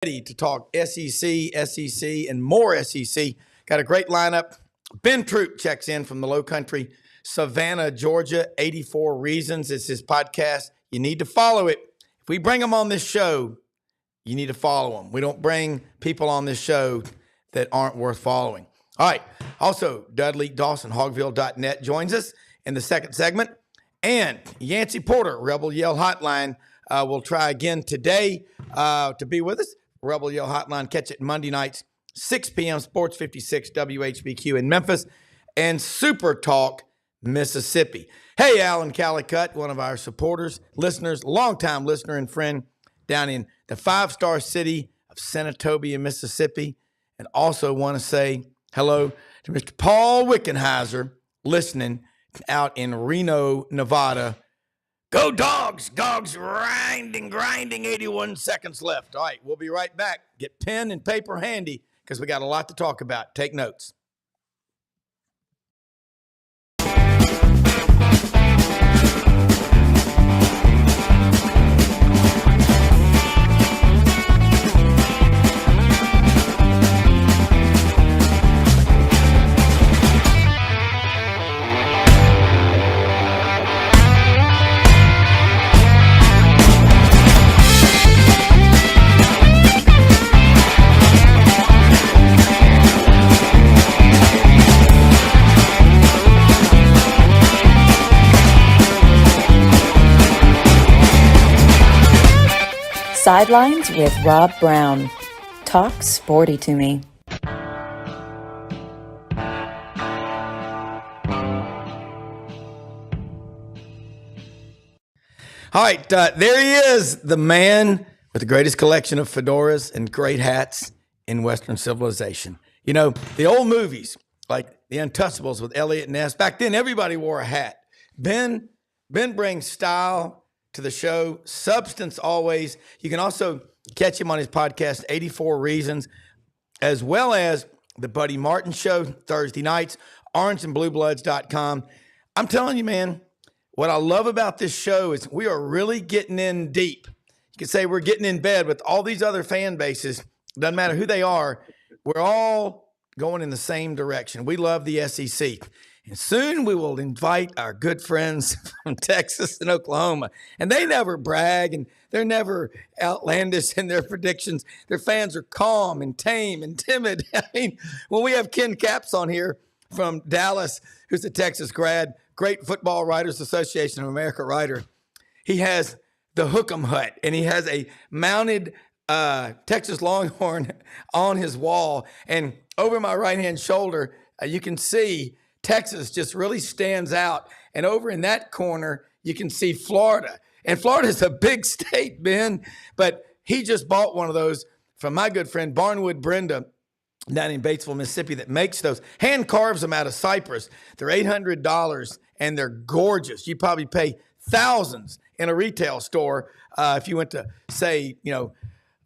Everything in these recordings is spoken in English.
Ready to talk SEC, and more SEC. Got a great lineup. Ben Troupe checks in from the Low Country, Savannah, Georgia. 84 Reasons is his podcast. You need to follow it. If we bring him on this show, you need to follow him. We don't bring people on this show that aren't worth following. All right. Also, Dudley Dawson, hogville.net, joins us in the second segment. And Yanct Porter, Rebel Yell Hotline, will try again today to be with us. Rebel Yell Hotline, catch it Monday nights, 6 p.m., Sports 56 WHBQ in Memphis, and Super Talk, Mississippi. Hey, Alan Calicut, one of our supporters, listeners, longtime listener and friend down in the five-star city of Senatobia, Mississippi. And also want to say hello to Mr. Paul Wickenheiser, listening out in Reno, Nevada. Go Dogs! Dogs grinding, 81 seconds left. All right, we'll be right back. Get pen and paper handy because we got a lot to talk about. Take notes. Sidelines with Rob Browne. Talk sporty to me. All right, there he is, the man with the greatest collection of fedoras and great hats in Western civilization. You know, the old movies, like The Untouchables with Elliot Ness, back then everybody wore a hat. Ben brings style to the show, substance always. You can also catch him on his podcast, 84 Reasons, as well as the Buddy Martin Show, Thursday nights, orangeandbluebloods.com. I'm telling you, man, what I love about this show is we are really getting in deep. You could say we're getting in bed with all these other fan bases. Doesn't matter who they are. We're all going in the same direction. We love the SEC. And soon we will invite our good friends from Texas and Oklahoma. And they never brag and they're never outlandish in their predictions. Their fans are calm and tame and timid. I mean, when we have Ken Capps on here from Dallas, who's a Texas grad, great Football Writers Association of America writer, he has the Hook'em Hut and he has a mounted Texas Longhorn on his wall. And over my right-hand shoulder, you can see Texas just really stands out. And over in that corner, you can see Florida. And Florida's a big state, Ben. But he just bought one of those from my good friend Barnwood Brenda down in Batesville, Mississippi, that makes those. Hand carves them out of cypress. They're $800 and they're gorgeous. You probably pay thousands in a retail store if you went to, say,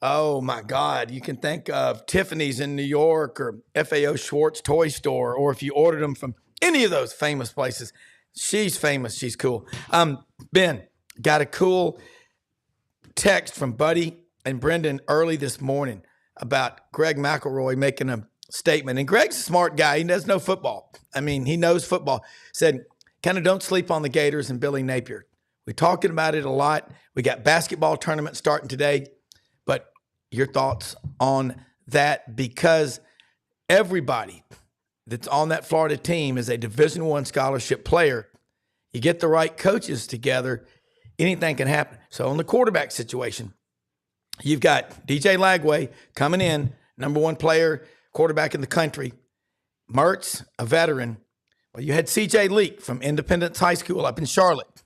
oh, my God, you can think of Tiffany's in New York or FAO Schwartz Toy Store, or if you ordered them from any of those famous places. She's famous. She's cool. Ben, got a cool text from Buddy and Brendan early this morning about Greg McElroy making a statement. And Greg's a smart guy. He does know football. I mean, he knows football. Said, kind of don't sleep on the Gators and Billy Napier. We're talking about it a lot. We got basketball tournament starting today. But your thoughts on that, because everybody that's on that Florida team is a Division I scholarship player. You get the right coaches together, anything can happen. So on the quarterback situation, you've got DJ Lagway coming in, number one player, quarterback in the country. Mertz, a veteran. Well, you had CJ Leak from Independence High School up in Charlotte.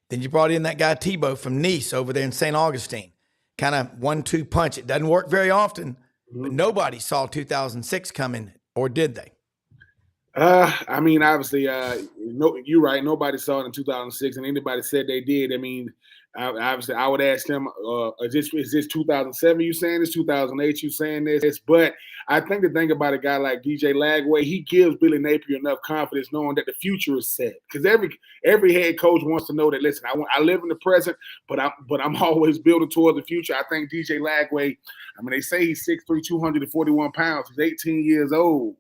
Then you brought in that guy Tebow from Nice over there in St. Augustine. Kind of 1-2 punch. It doesn't work very often, but nobody saw 2006 coming, or did they? I mean, obviously, you're right. Nobody saw it in 2006, and anybody said they did. I mean, Obviously, I would ask him, is this 2007 you saying this, 2008 you saying this? But I think the thing about a guy like DJ Lagway, he gives Billy Napier enough confidence knowing that the future is set. Because every head coach wants to know that, listen, I live in the present, but I'm always building towards the future. I think DJ Lagway, I mean, they say he's 6'3", 241 pounds. He's 18 years old,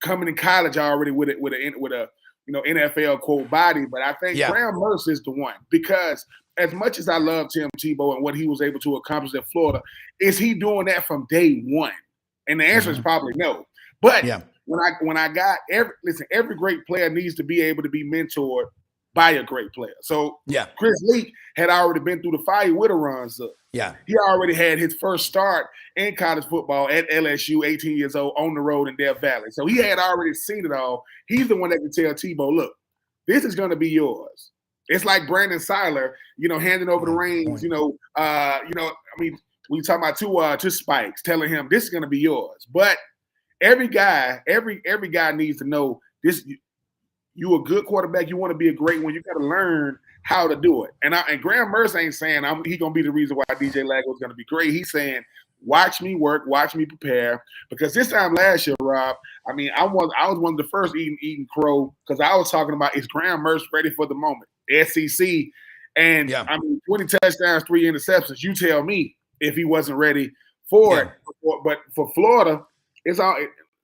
coming in college already with a NFL quote body. But I think Graham Mertz is the one, because as much as I love Tim Tebow and what he was able to accomplish at Florida, is he doing that from day one? And the answer is probably no. But when I got every great player needs to be able to be mentored by a great player. So Chris Leak had already been through the fire with a runs up. He already had his first start in college football at LSU, 18 years old, on the road in Death Valley. So he had already seen it all. He's the one that can tell Tebow, look, this is going to be yours. It's like Brandon Seiler, handing over the reins. I mean, we talk about to Spikes, telling him this is going to be yours. But every guy needs to know this. You a good quarterback. You want to be a great one. You got to learn how to do it. And Graham Mertz ain't saying he's going to be the reason why DJ Lagway is going to be great. He's saying, watch me work, watch me prepare. Because this time last year, Rob, I mean, I was one of the first eating crow, because I was talking about, is Graham Mertz ready for the moment? SEC, and I mean, 20 touchdowns, 3 interceptions. You tell me if he wasn't ready for it. But for Florida, it's all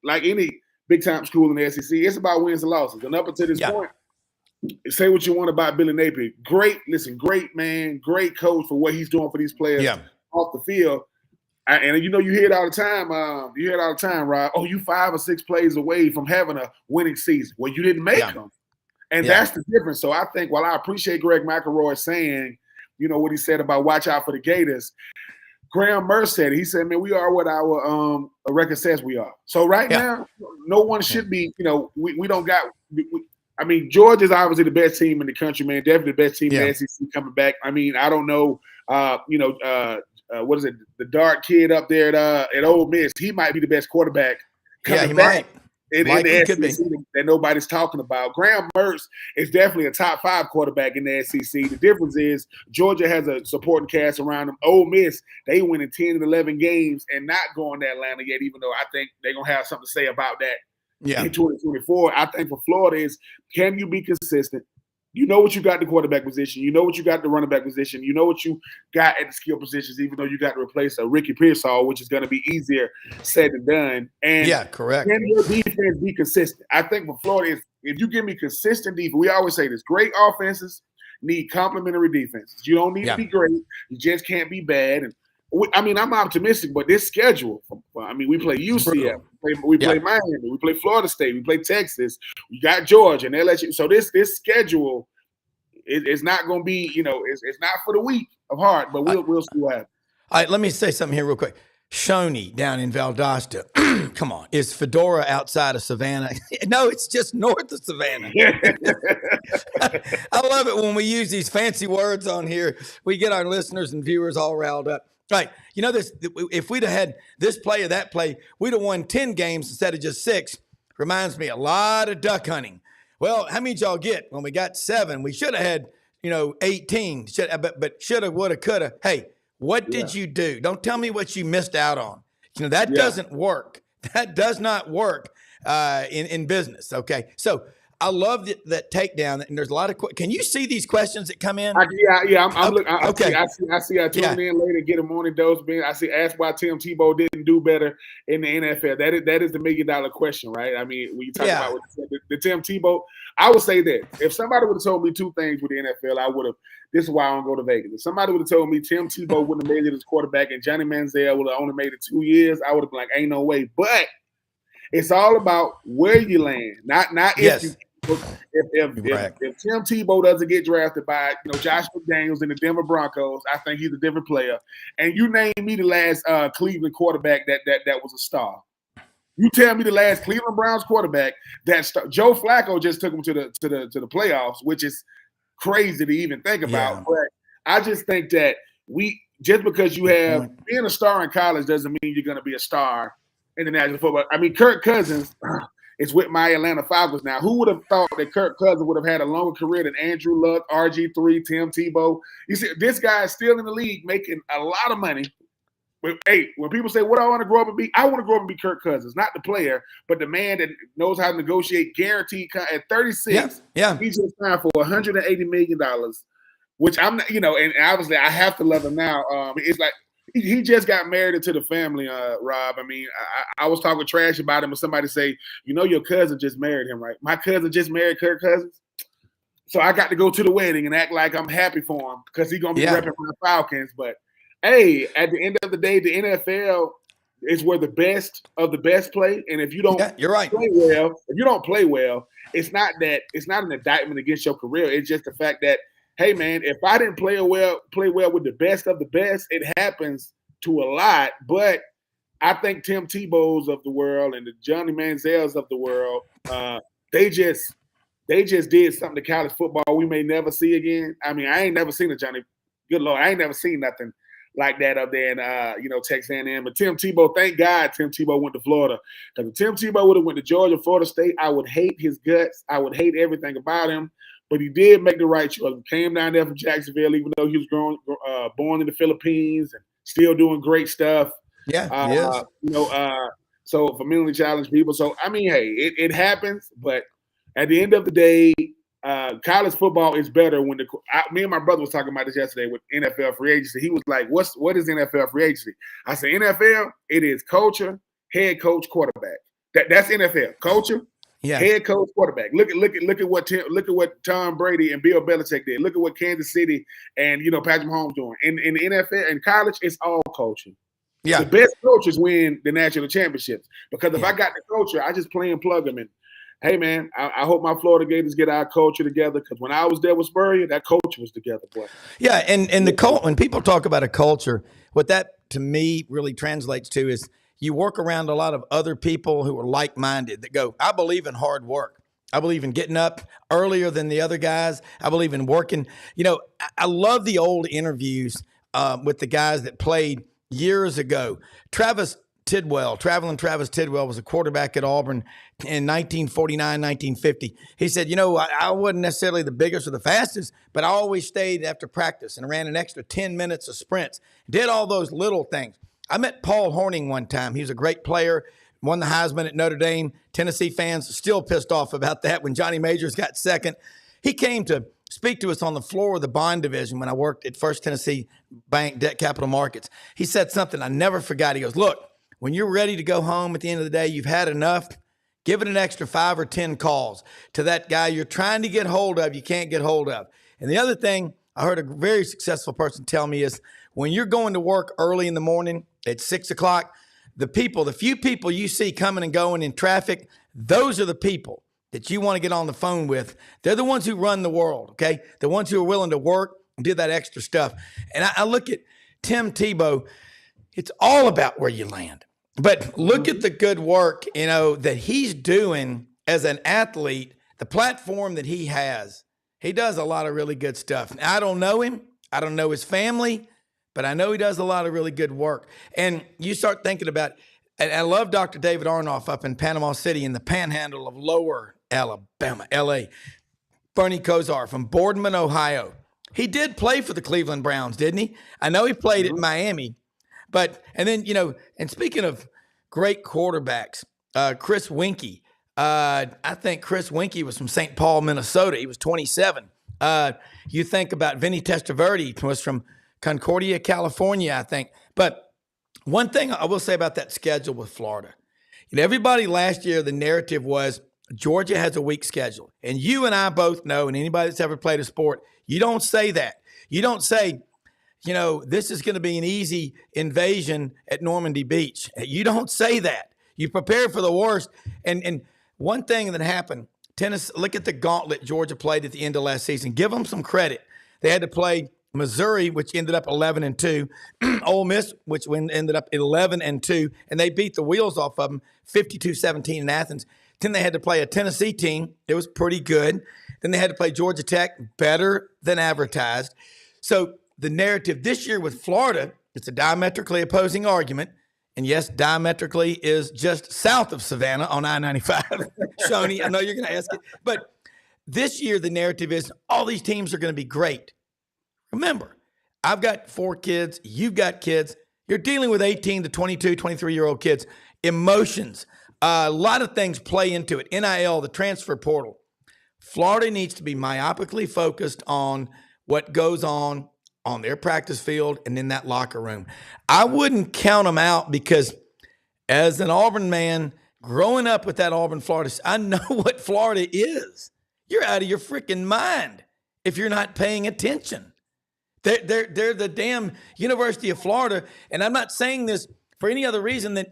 like any big time school in the SEC. It's about wins and losses. And up until this point, say what you want about Billy Napier. Great man, great coach for what he's doing for these players off the field. And you hear it all the time. Rob. Oh, you 5 or 6 plays away from having a winning season. Well, you didn't make them. And that's the difference. So I think while I appreciate Greg McElroy saying, what he said about watch out for the Gators, Graham Mertz said it. He said, man, we are what our record says we are. So right now, no one should be, we don't got I mean, Georgia's obviously the best team in the country, man. Definitely the best team in the SEC coming back. I mean, I don't know, what is it? The dark kid up there at Ole Miss, he might be the best quarterback coming back. In the SEC that nobody's talking about. Graham Mertz is definitely a top 5 quarterback in the SEC. The difference is Georgia has a supporting cast around them. Ole Miss, they win in 10 and 11 games and not going to Atlanta yet, even though I think they're going to have something to say about that in 2024. I think for Florida is, can you be consistent? You know what you got at the quarterback position. You know what you got at the running back position. You know what you got at the skill positions, even though you got to replace a Ricky Pearsall, which is going to be easier said than done. And correct. Can your defense be consistent? I think for Florida, if you give me consistent defense, we always say this, great offenses need complementary defenses. You don't need to be great. You just can't be bad. And I'm optimistic, but this schedule, we play UCF, we play Miami, we play Florida State, we play Texas, we got Georgia and LSU. So this schedule is not going to be, it's not for the weak of heart, but we'll see what happens. All right, let me say something here real quick. Shawnee down in Valdosta, come on, is Fedora outside of Savannah? No, it's just north of Savannah. I love it when we use these fancy words on here. We get our listeners and viewers all riled up. Right. This, if we'd have had this play or that play, we'd have won 10 games instead of just 6. Reminds me a lot of duck hunting. Well, how many did y'all get? When we got 7, we should have had, 18. But shoulda, woulda, coulda. Hey, what did you do? Don't tell me what you missed out on. That doesn't work. That does not work in business. Okay. So I love that takedown, and there's a lot of. Can you see these questions that come in? I'm looking. Okay. I see. I tune in later, get a morning dose. I see. Ask why Tim Tebow didn't do better in the NFL. That is the $1 million question, right? I mean, when you talk about the Tim Tebow, I would say that if somebody would have told me 2 things with the NFL, I would have. This is why I don't go to Vegas. If somebody would have told me Tim Tebow wouldn't have made it as quarterback and Johnny Manziel would have only made it 2 years, I would have been like, ain't no way. But it's all about where you land, not if you. If Tim Tebow doesn't get drafted by Josh McDaniels and the Denver Broncos, I think he's a different player. And you name me the last Cleveland quarterback that was a star. You tell me the last Cleveland Browns quarterback Joe Flacco just took him to the playoffs, which is crazy to even think about. Yeah. But I just think that just because you have being a star in college doesn't mean you're going to be a star in the national football. I mean, Kirk Cousins. is with my Atlanta Falcons now. Who would have thought that Kirk Cousins would have had a longer career than Andrew Luck, RG3, Tim Tebow? You see, this guy is still in the league making a lot of money. But, hey, when people say, what do I want to grow up and be? I want to grow up and be Kirk Cousins, not the player, but the man that knows how to negotiate guaranteed at 36. Yeah. He just signed for $180 million, which I'm not, and obviously I have to love him now. It's like he just got married into the family, Rob. I mean, I was talking trash about him, and somebody say, your cousin just married him, right? My cousin just married Kirk Cousins. So I got to go to the wedding and act like I'm happy for him because he's going to be repping my Falcons. But, hey, at the end of the day, the NFL is where the best of the best play. And if you don't you're right. play well, it's not an indictment against your career. It's just the fact that, hey, man, if I didn't play well with the best of the best, it happens to a lot. But I think Tim Tebow's of the world and the Johnny Manziel's of the world, they just did something to college football we may never see again. I mean, I ain't never seen good Lord, I ain't never seen nothing like that up there in Texas A&M. But Tim Tebow, thank God Tim Tebow went to Florida. Because if Tim Tebow would have went to Georgia, Florida State, I would hate his guts. I would hate everything about him. But he did make the right choice. He came down there from Jacksonville, even though he was born in the Philippines and still doing great stuff. Yeah, he is. So for mentally challenged people. So, I mean, hey, it happens. But at the end of the day, college football is better when me and my brother was talking about this yesterday with NFL free agency. He was like, what is NFL free agency? I said, NFL, it is culture, head coach, quarterback. That's NFL. Culture, head coach, quarterback. Look at what Tom Brady and Bill Belichick did. Look at what Kansas City and Patrick Mahomes doing. In the NFL and college, it's all culture. Yeah. The best coaches win the national championships. Because if I got the culture, I just play and plug them in. Hey, man, I hope my Florida Gators get our culture together because when I was there with Spurrier, that culture was together, boy. Yeah, and when people talk about a culture, what that to me really translates to is you work around a lot of other people who are like-minded that go, I believe in hard work. I believe in getting up earlier than the other guys. I believe in working. I love the old interviews with the guys that played years ago. Travis Tidwell was a quarterback at Auburn in 1949, 1950. He said, I wasn't necessarily the biggest or the fastest, but I always stayed after practice and ran an extra 10 minutes of sprints, did all those little things. I met Paul Hornung one time. He was a great player, won the Heisman at Notre Dame. Tennessee fans still pissed off about that when Johnny Majors got second. He came to speak to us on the floor of the bond division when I worked at First Tennessee Bank Debt Capital Markets. He said something I never forgot. He goes, look, when you're ready to go home at the end of the day, you've had enough, give it an extra 5 or 10 calls to that guy you're trying to get hold of, you can't get hold of. And the other thing I heard a very successful person tell me is when you're going to work early in the morning at 6 o'clock, the few people you see coming and going in traffic, those are the people that you want to get on the phone with. They're the ones who run the world, okay? The ones who are willing to work and do that extra stuff. And I look at Tim Tebow, it's all about where you land. But look at the good work, that he's doing as an athlete, the platform that he has. He does a lot of really good stuff. Now, I don't know him. I don't know his family, but I know he does a lot of really good work. And you start thinking about, and I love Dr. David Arnoff up in Panama City in the panhandle of Lower Alabama, L.A. Bernie Kosar from Boardman, Ohio. He did play for the Cleveland Browns, didn't he? I know he played at Miami. And then, and speaking of great quarterbacks, Chris Winkie, I think Chris Winkie was from St. Paul, Minnesota. He was 27. You think about Vinny Testaverde was from Concordia, California, I think. But one thing I will say about that schedule with Florida, everybody last year, the narrative was Georgia has a weak schedule. And you and I both know, and anybody that's ever played a sport, you don't say that. You don't say, this is going to be an easy invasion at Normandy Beach. You don't say that. You prepare for the worst. And one thing that happened, look at the gauntlet Georgia played at the end of last season. Give them some credit. They had to play Missouri, which ended up 11-2, Ole Miss, which ended up 11-2, and they beat the wheels off of them 52-17 in Athens. Then they had to play a Tennessee team. It was pretty good. Then they had to play Georgia Tech, better than advertised. So the narrative this year with Florida, it's a diametrically opposing argument. and yes, diametrically is just south of Savannah on I-95. Shoney, I know you're going to ask it, but this year the narrative is all these teams are going to be great. Remember, I've got 4 kids. You've got kids. You're dealing with 18 to 22, 23-year-old kids. Emotions. A lot of things play into it. NIL, the transfer portal. Florida needs to be myopically focused on what goes on their practice field and in that locker room. I wouldn't count them out because as an Auburn man, growing up with that Auburn, Florida, I know what Florida is. You're out of your freaking mind if you're not paying attention. They're the damn University of Florida, and I'm not saying this for any other reason than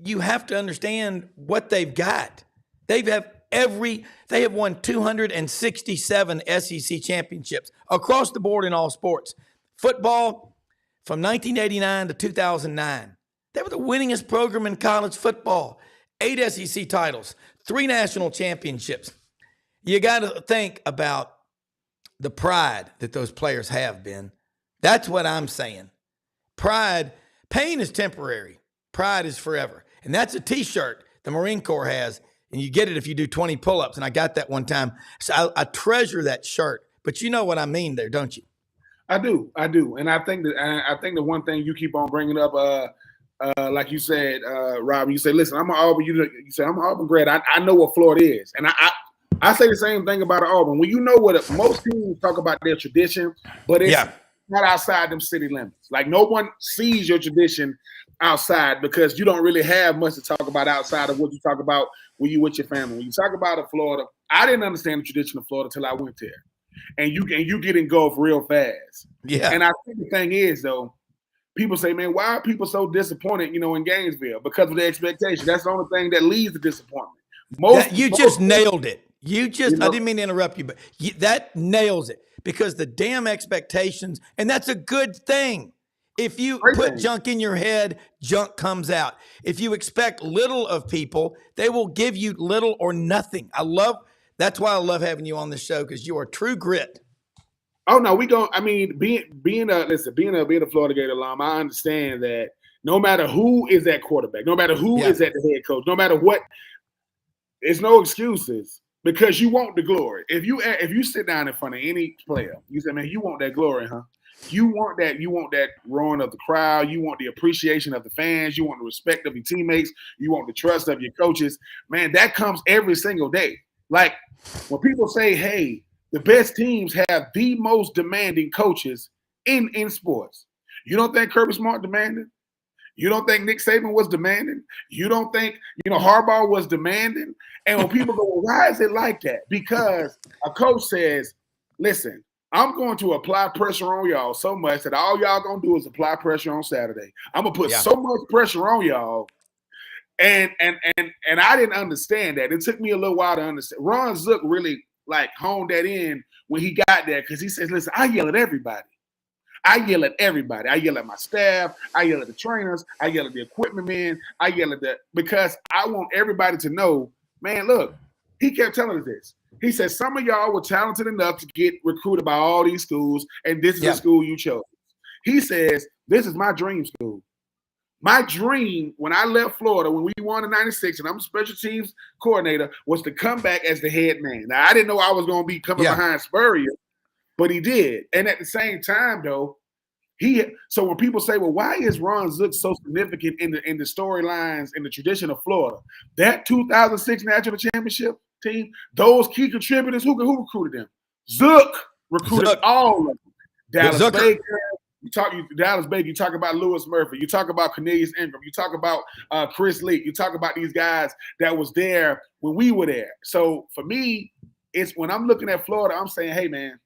you have to understand what they've got. They have won 267 SEC championships across the board in all sports. Football, from 1989 to 2009, they were the winningest program in college football. 8 SEC titles, 3 national championships. You got to think about the pride that those players have, Ben. That's what I'm saying. Pride, pain is temporary. Pride is forever. And that's a T-shirt the Marine Corps has, and you get it if you do 20 pull-ups, and I got that one time. So I treasure that shirt. But you know what I mean there, don't you? I do. And I think the one thing you keep on bringing up, like you said, Rob, you say, listen, I'm an Auburn. You say, I'm an Auburn grad. I know what Florida is. And I say the same thing about Auburn. When you know what most teams talk about their tradition, but it's not outside them city limits. Like no one sees your tradition outside because you don't really have much to talk about outside of what you talk about when you with your family. When you talk about Florida, I didn't understand the tradition of Florida till I went there. And you get engulfed real fast. Yeah. And I think the thing is, though, people say, man, why are people so disappointed, in Gainesville? Because of the expectation. That's the only thing that leads to disappointment. You just nailed it. I didn't mean to interrupt you, but that nails it because the damn expectations, and that's a good thing. If you put junk in your head, junk comes out. If you expect little of people, they will give you little or nothing. That's why I love having you on the show because you are true grit. Oh no, being a Florida Gator alum, I understand that no matter who is at quarterback, no matter who is at the head coach, no matter what, there's no excuses because you want the glory. If you sit down in front of any player, you say, man, you want that glory, huh? You want that roaring of the crowd. You want the appreciation of the fans. You want the respect of your teammates. You want the trust of your coaches. Man, that comes every single day. Like when people say, hey, the best teams have the most demanding coaches in sports. You don't think Kirby Smart demanded? You don't think Nick Saban was demanding? You don't think, Harbaugh was demanding? And when people go, well, why is it like that? Because a coach says, listen, I'm going to apply pressure on y'all so much that all y'all going to do is apply pressure on Saturday. I'm going to put so much pressure on y'all. And I didn't understand that. It took me a little while to understand. Ron Zook really honed that in when he got there because he says, listen, I yell at everybody. I yell at my staff. I yell at the trainers. I yell at the equipment men. I yell at because I want everybody to know, man, look, he kept telling us this. He said, some of y'all were talented enough to get recruited by all these schools, and this is the school you chose. He says, this is my dream school. My dream when I left Florida, when we won in 96, and I'm a special teams coordinator, was to come back as the head man. Now, I didn't know I was going to be coming behind Spurrier, but he did. And at the same time, though, so when people say, well, why is Ron Zook so significant in the storylines in the tradition of Florida? That 2006 national championship team, those key contributors, who recruited them? Zook recruited all of them. Dallas Baker. Dallas Baker, you talk about Lewis Murphy, you talk about Cornelius Ingram, you talk about Chris Lee, you talk about these guys that was there when we were there. So for me, it's when I'm looking at Florida, I'm saying, hey man,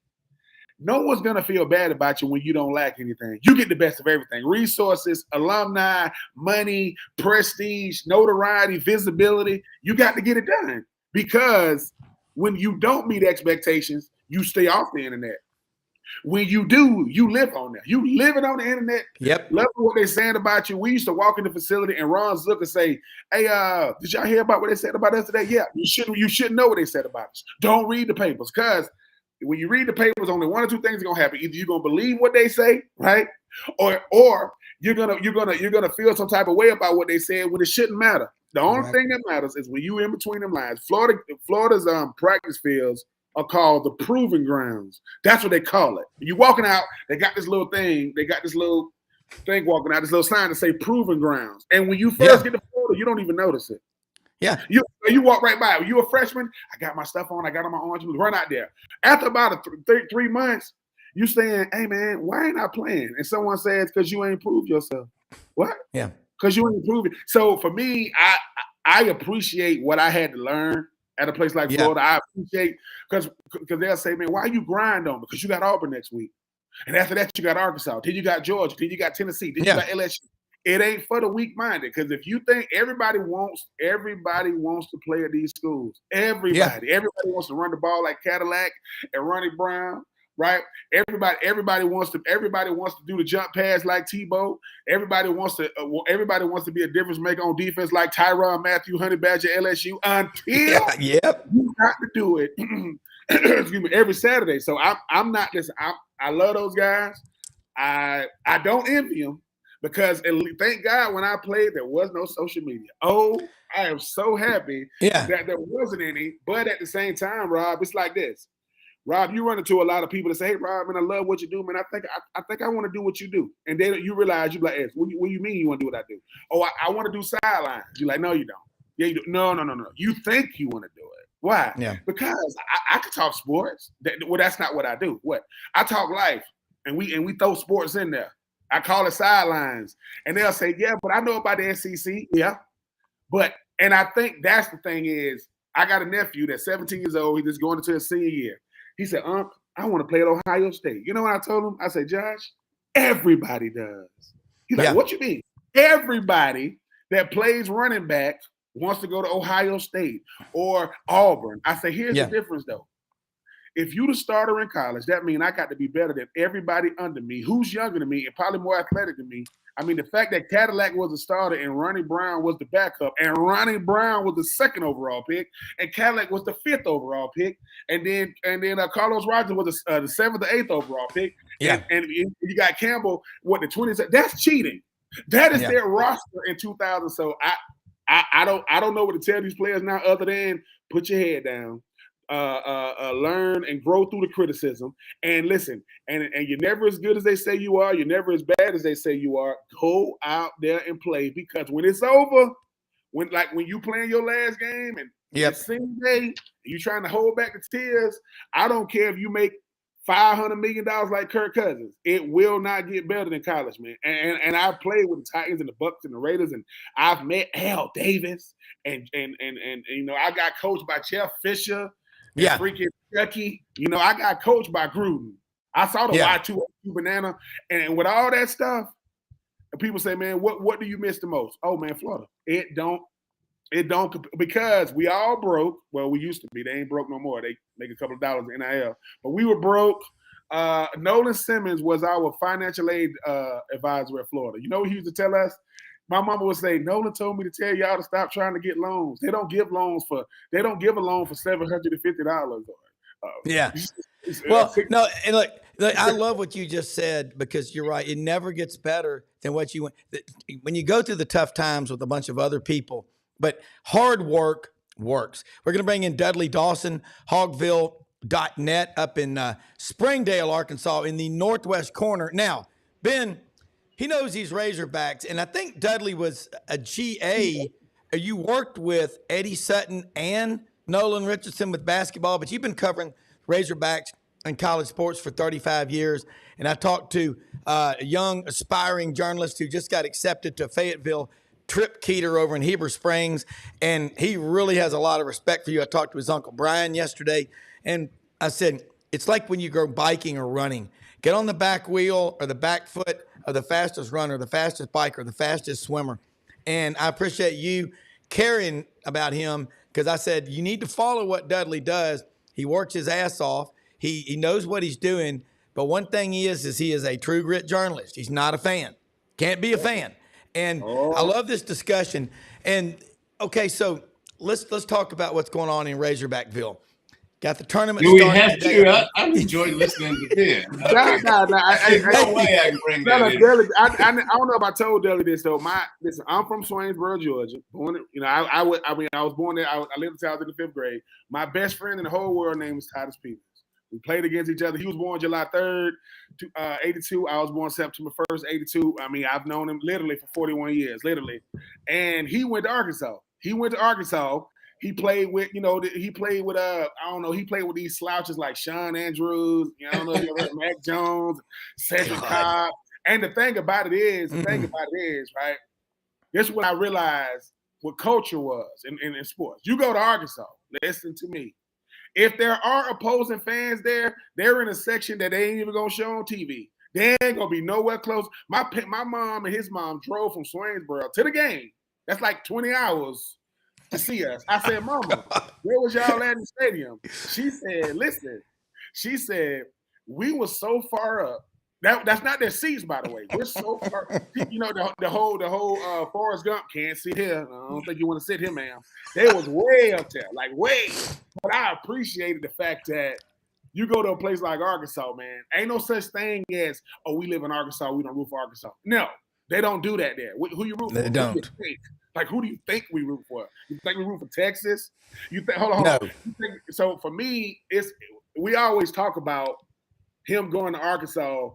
no one's gonna feel bad about you when you don't lack anything. You get the best of everything: resources, alumni, money, prestige, notoriety, visibility. You got to get it done because when you don't meet expectations, you stay off the internet. When you do, you live on that. You living on the internet. Yep. Love what they're saying about you. We used to walk in the facility and Ron Zook would say, hey, did y'all hear about what they said about us today? Yeah, you should know what they said about us. Don't read the papers because when you read the papers, only one or two things are going to happen. Either you're going to believe what they say, right? Or you're gonna feel some type of way about what they said when it shouldn't matter. The only thing that matters is when you in between them lines. Florida's practice fields are called the proving grounds. That's what they call it. You walking out, they got this little thing. They got this little thing walking out, this little sign to say proving grounds. And when you first get to Florida, you don't even notice it. Yeah. You walk right by. You a freshman, I got my stuff on. I got on my orange. Run out there. After about 3 months, you saying, hey, man, why ain't I playing? And someone says, because you ain't proved yourself. What? Yeah. Because you ain't proved it. So for me, I appreciate what I had to learn at a place like Florida. I appreciate because they'll say, man, why you grind on? Because you got Auburn next week. And after that, you got Arkansas. Then you got Georgia. Then you got Tennessee. Then you got LSU. It ain't for the weak-minded. Because if you think everybody wants to play at these schools. Everybody wants to run the ball like Cadillac and Ronnie Brown. Right? Everybody wants to do the jump pass like Tebow. Everybody wants to be a difference maker on defense like Tyrann Mathieu, Honey Badger, LSU. Until you got to do it. Excuse me, every Saturday. So I'm not this. I love those guys. I don't envy them because thank God when I played there was no social media. Oh, I am so happy that there wasn't any. But at the same time, Rob, it's like this. Rob, you run into a lot of people that say, hey, Rob, man, I love what you do, man. I think I want to do what you do. And then you realize, you be like, hey, what do you mean you want to do what I do? Oh, I want to do sidelines. You're like, no, you don't. Yeah, you do. No. You think you want to do it. Why? Yeah. Because I can talk sports. That's not what I do. What? I talk life, and we throw sports in there. I call it sidelines. And they'll say, yeah, but I know about the SEC. Yeah. And I think that's the thing is, I got a nephew that's 17 years old. He's just going into his senior year. He said, I want to play at Ohio State. You know what I told him? I said, Josh, everybody does. He's like, what you mean? Everybody that plays running back wants to go to Ohio State or Auburn. I say, here's the difference, though. If you the starter in college, that means I got to be better than everybody under me who's younger than me and probably more athletic than me. I mean, the fact that Cadillac was the starter and Ronnie Brown was the backup, and Ronnie Brown was the 2nd overall pick, and Cadillac was the 5th overall pick, and then Carlos Rogers was the 7th or 8th overall pick, and you got Campbell what the 20th. That's cheating. That is their roster in 2000. So I don't know what to tell these players now other than put your head down. Learn and grow through the criticism and listen and you're never as good as they say you are, you're never as bad as they say you are. Go out there and play, because when it's over, when you playing your last game and it's same day, you trying to hold back the tears, I don't care if you make $500 million like Kirk Cousins, it will not get better than college, man. And I've played with the Titans and the Bucs and the Raiders, and I've met Al Davis and you know, I got coached by Jeff Fisher. Freaking Chucky. You know, I got coached by Gruden. I saw the Y2 banana. And with all that stuff, and people say, man, what do you miss the most? Oh, man, Florida. It don't, because we all broke. Well, we used to be. They ain't broke no more. They make a couple of dollars in NIL. But we were broke. Nolan Simmons was our financial aid advisor at Florida. You know what he used to tell us? My mama would say, Nolan told me to tell y'all to stop trying to get loans. They don't give a loan for $750. Well, no, and look, I love what you just said, because you're right. It never gets better than what you went. When you go through the tough times with a bunch of other people, but hard work works. We're going to bring in Dudley Dawson, Hogville.net up in Springdale, Arkansas, in the northwest corner. Now, Ben, he knows these Razorbacks, and I think Dudley was a GA. You worked with Eddie Sutton and Nolan Richardson with basketball, but you've been covering Razorbacks and college sports for 35 years. And I talked to a young, aspiring journalist who just got accepted to Fayetteville, Trip Keeter over in Heber Springs, and he really has a lot of respect for you. I talked to his Uncle Brian yesterday, and I said, it's like when you go biking or running. Get on the back wheel or the back foot of the fastest runner, the fastest biker, the fastest swimmer. And I appreciate you caring about him, because I said, you need to follow what Dudley does. He works his ass off. He knows what he's doing. But one thing he is he is a true grit journalist. He's not a fan. Can't be a fan. And I love this discussion. And okay, so let's talk about what's going on in Razorbackville. Got the tournament Do we starting have today. to? I've enjoyed listening to Ben. Nah, There's no way I can bring that in. I don't know if I told Dudley this though. Listen, I'm from Swainsboro, Georgia. Born, I was born there. I lived until I was in the 5th grade. My best friend in the whole world name was Titus Peters. We played against each other. He was born July 3rd, 82. I was born September 1st, 82. I mean, I've known him literally for 41 years, literally. And he went to Arkansas. He played with, he played with these slouches like Sean Andrews, I don't know if you ever heard of Mac Jones, Cedric Cobb. And the thing about it is, right, this is what I realized what culture was in sports. You go to Arkansas, listen to me. If there are opposing fans there, they're in a section that they ain't even gonna show on TV. They ain't gonna be nowhere close. My mom and his mom drove from Swainsboro to the game. That's like 20 hours to see us. I said, Mama, where was y'all at in the stadium? She said, listen, we were so far up. That's not their seats, by the way. We're so far. The whole Forrest Gump can't sit here. I don't think you want to sit here, ma'am. They was way up there, like way. But I appreciated the fact that you go to a place like Arkansas, man. Ain't no such thing as, we live in Arkansas, we don't root for Arkansas. No, they don't do that there. Who you root for? They don't. Who do you think we root for? You think we root for Texas? You think? Hold on. No. So for me, we always talk about him going to Arkansas,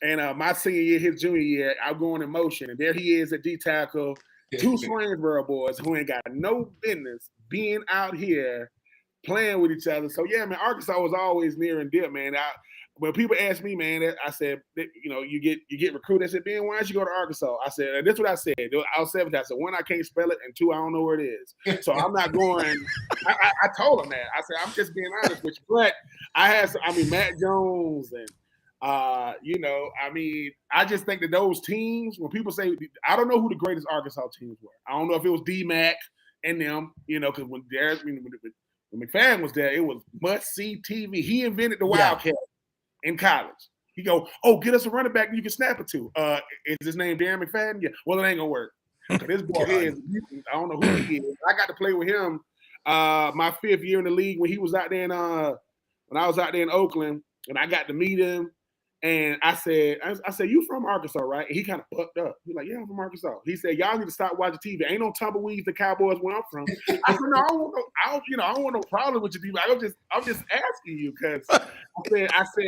and my senior year, his junior year, I'm going in motion, and there he is at D tackle, two Swainsboro boys who ain't got no business being out here playing with each other. So yeah, man, Arkansas was always near and dear, man. When people ask me, man, I said, you get recruited. I said, Ben, why don't you go to Arkansas? I said, and this is what I said. I was 17. I said, one, I can't spell it, and two, I don't know where it is. So I'm not going. I told him that. I said, I'm just being honest with you. But Matt Jones and I just think that those teams, when people say, I don't know who the greatest Arkansas teams were. I don't know if it was D-Mac and them, because when McFadden was there, it was must-see TV. He invented the Wildcat in college. He go, get us a running back you can snap it to. Is his name Darren McFadden? Yeah. Well, it ain't gonna work. This boy is, I don't know who he is. I got to play with him my 5th year in the league when he was out there when I was out there in Oakland, and I got to meet him. And I said, you from Arkansas, right? And he kind of bucked up. He's like, yeah, I'm from Arkansas. He said, y'all need to stop watching TV. Ain't no tumbleweeds, the Cowboys where I'm from. I said, no, I don't want no problem with your TV. I'm just asking you because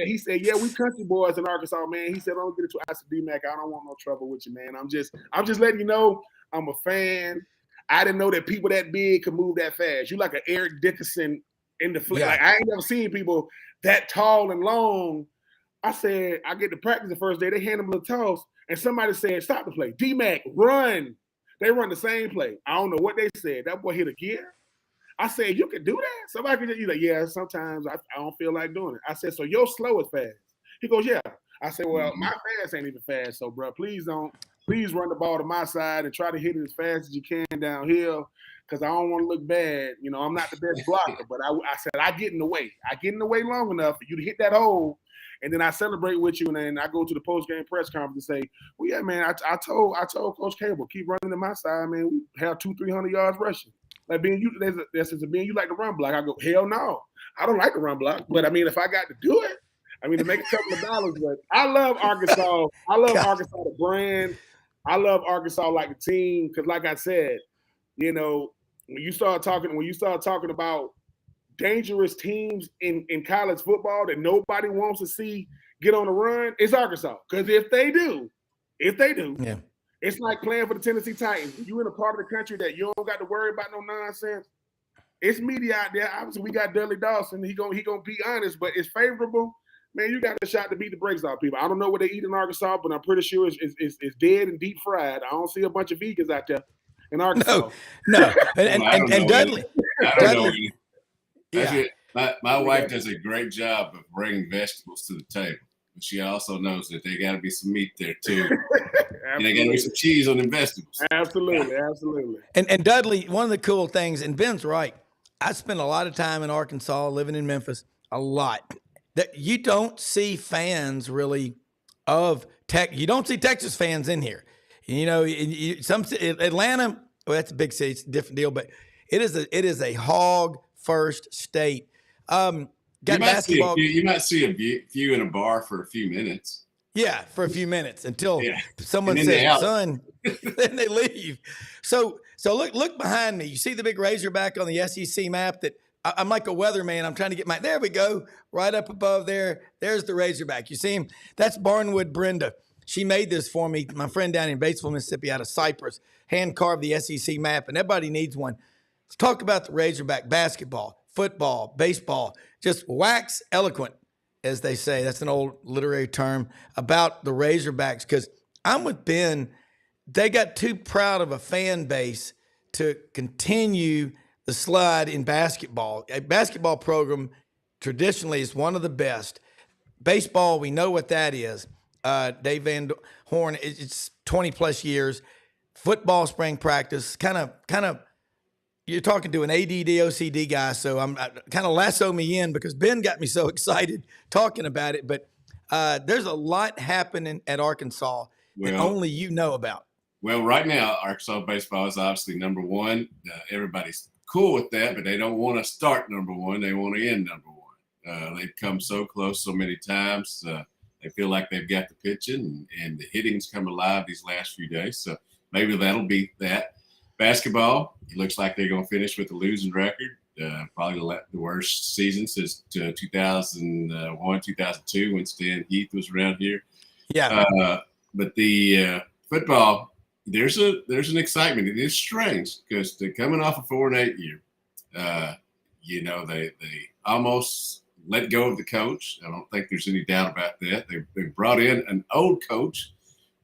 he said, yeah, we country boys in Arkansas, man. He said, don't get it to. I said, D-Mac, I don't want no trouble with you, man. I'm just letting you know I'm a fan. I didn't know that people that big could move that fast. You like an Eric Dickerson in the flesh. Yeah. Like I ain't never seen people that tall and long. I said, I get to practice the first day. They hand him a little toss, and somebody said, stop the play. D-Mac, run. They run the same play. I don't know what they said. That boy hit a gear. I said, you can do that? Somebody can just, he's like, yeah, sometimes I don't feel like doing it. I said, so your slow is fast. He goes, yeah. I said, well, my fast ain't even fast, so, bro, please run the ball to my side and try to hit it as fast as you can downhill because I don't want to look bad. I'm not the best blocker, but I said, I get in the way. I get in the way long enough for you to hit that hole. And then I celebrate with you, and then I go to the post-game press conference and say, well, yeah, man, I told Coach Cable, keep running to my side, man. We have 200-300 yards rushing. Like, Ben, you like to run block. I go, hell no. I don't like to run block. But, if I got to do it, to make a couple of dollars. But I love Arkansas. I love Arkansas, the brand. I love Arkansas like the team because, like I said, when you start talking about dangerous teams in college football that nobody wants to see get on the run, it's Arkansas. Because if they do, yeah. It's like playing for the Tennessee Titans. You in a part of the country that you don't got to worry about no nonsense. It's media out there. Obviously, we got Dudley Dawson. He gonna be honest, but it's favorable. Man, you got a shot to beat the brakes off people. I don't know what they eat in Arkansas, but I'm pretty sure it's dead and deep fried. I don't see a bunch of vegans out there in Arkansas. No. And Dudley. Dudley. Yeah. My wife does a great job of bringing vegetables to the table. But she also knows that there got to be some meat there, too. And there got to be some cheese on the vegetables. Absolutely. And Dudley, one of the cool things, and Ben's right, I spent a lot of time in Arkansas, living in Memphis, a lot. That you don't see fans really of Tech. You don't see Texas fans in here. Atlanta, well, that's a big city. It's a different deal, but it is a hog first state. Got basketball. You might see a few in a bar for a few minutes. Yeah, for a few minutes until someone And says, "Son," then they leave. So look behind me. You see the big Razorback on the SEC map? That I'm like a weatherman. I'm trying to get there we go, right up above there. There's the Razorback. You see him? That's Barnwood Brenda. She made this for me. My friend down in Batesville, Mississippi, out of Cypress, hand carved the SEC map, and everybody needs one. Let's talk about the Razorback: basketball, football, baseball. Just wax eloquent, as they say. That's an old literary term about the Razorbacks, because I'm with Ben. They got too proud of a fan base to continue the slide in basketball. A basketball program traditionally is one of the best. Baseball, we know what that is. Dave Van Horn, it's 20 plus years. Football, spring practice, kind of. You're talking to an ADD OCD guy, so I'm kind of lasso me in because Ben got me so excited talking about it. But there's a lot happening at Arkansas that only you know about. Well, right now, Arkansas baseball is obviously number one. Everybody's cool with that, but they don't want to start number one. They want to end number one. They've come so close so many times. They feel like they've got the pitching, and the hitting's come alive these last few days. So maybe that'll be that. Basketball, it looks like they're going to finish with a losing record. Probably the worst season since 2001, 2002 when Stan Heath was around here. Yeah. But the football, there's an excitement. It is strange because they're coming off a 4-8 year. They almost let go of the coach. I don't think there's any doubt about that. They brought in an old coach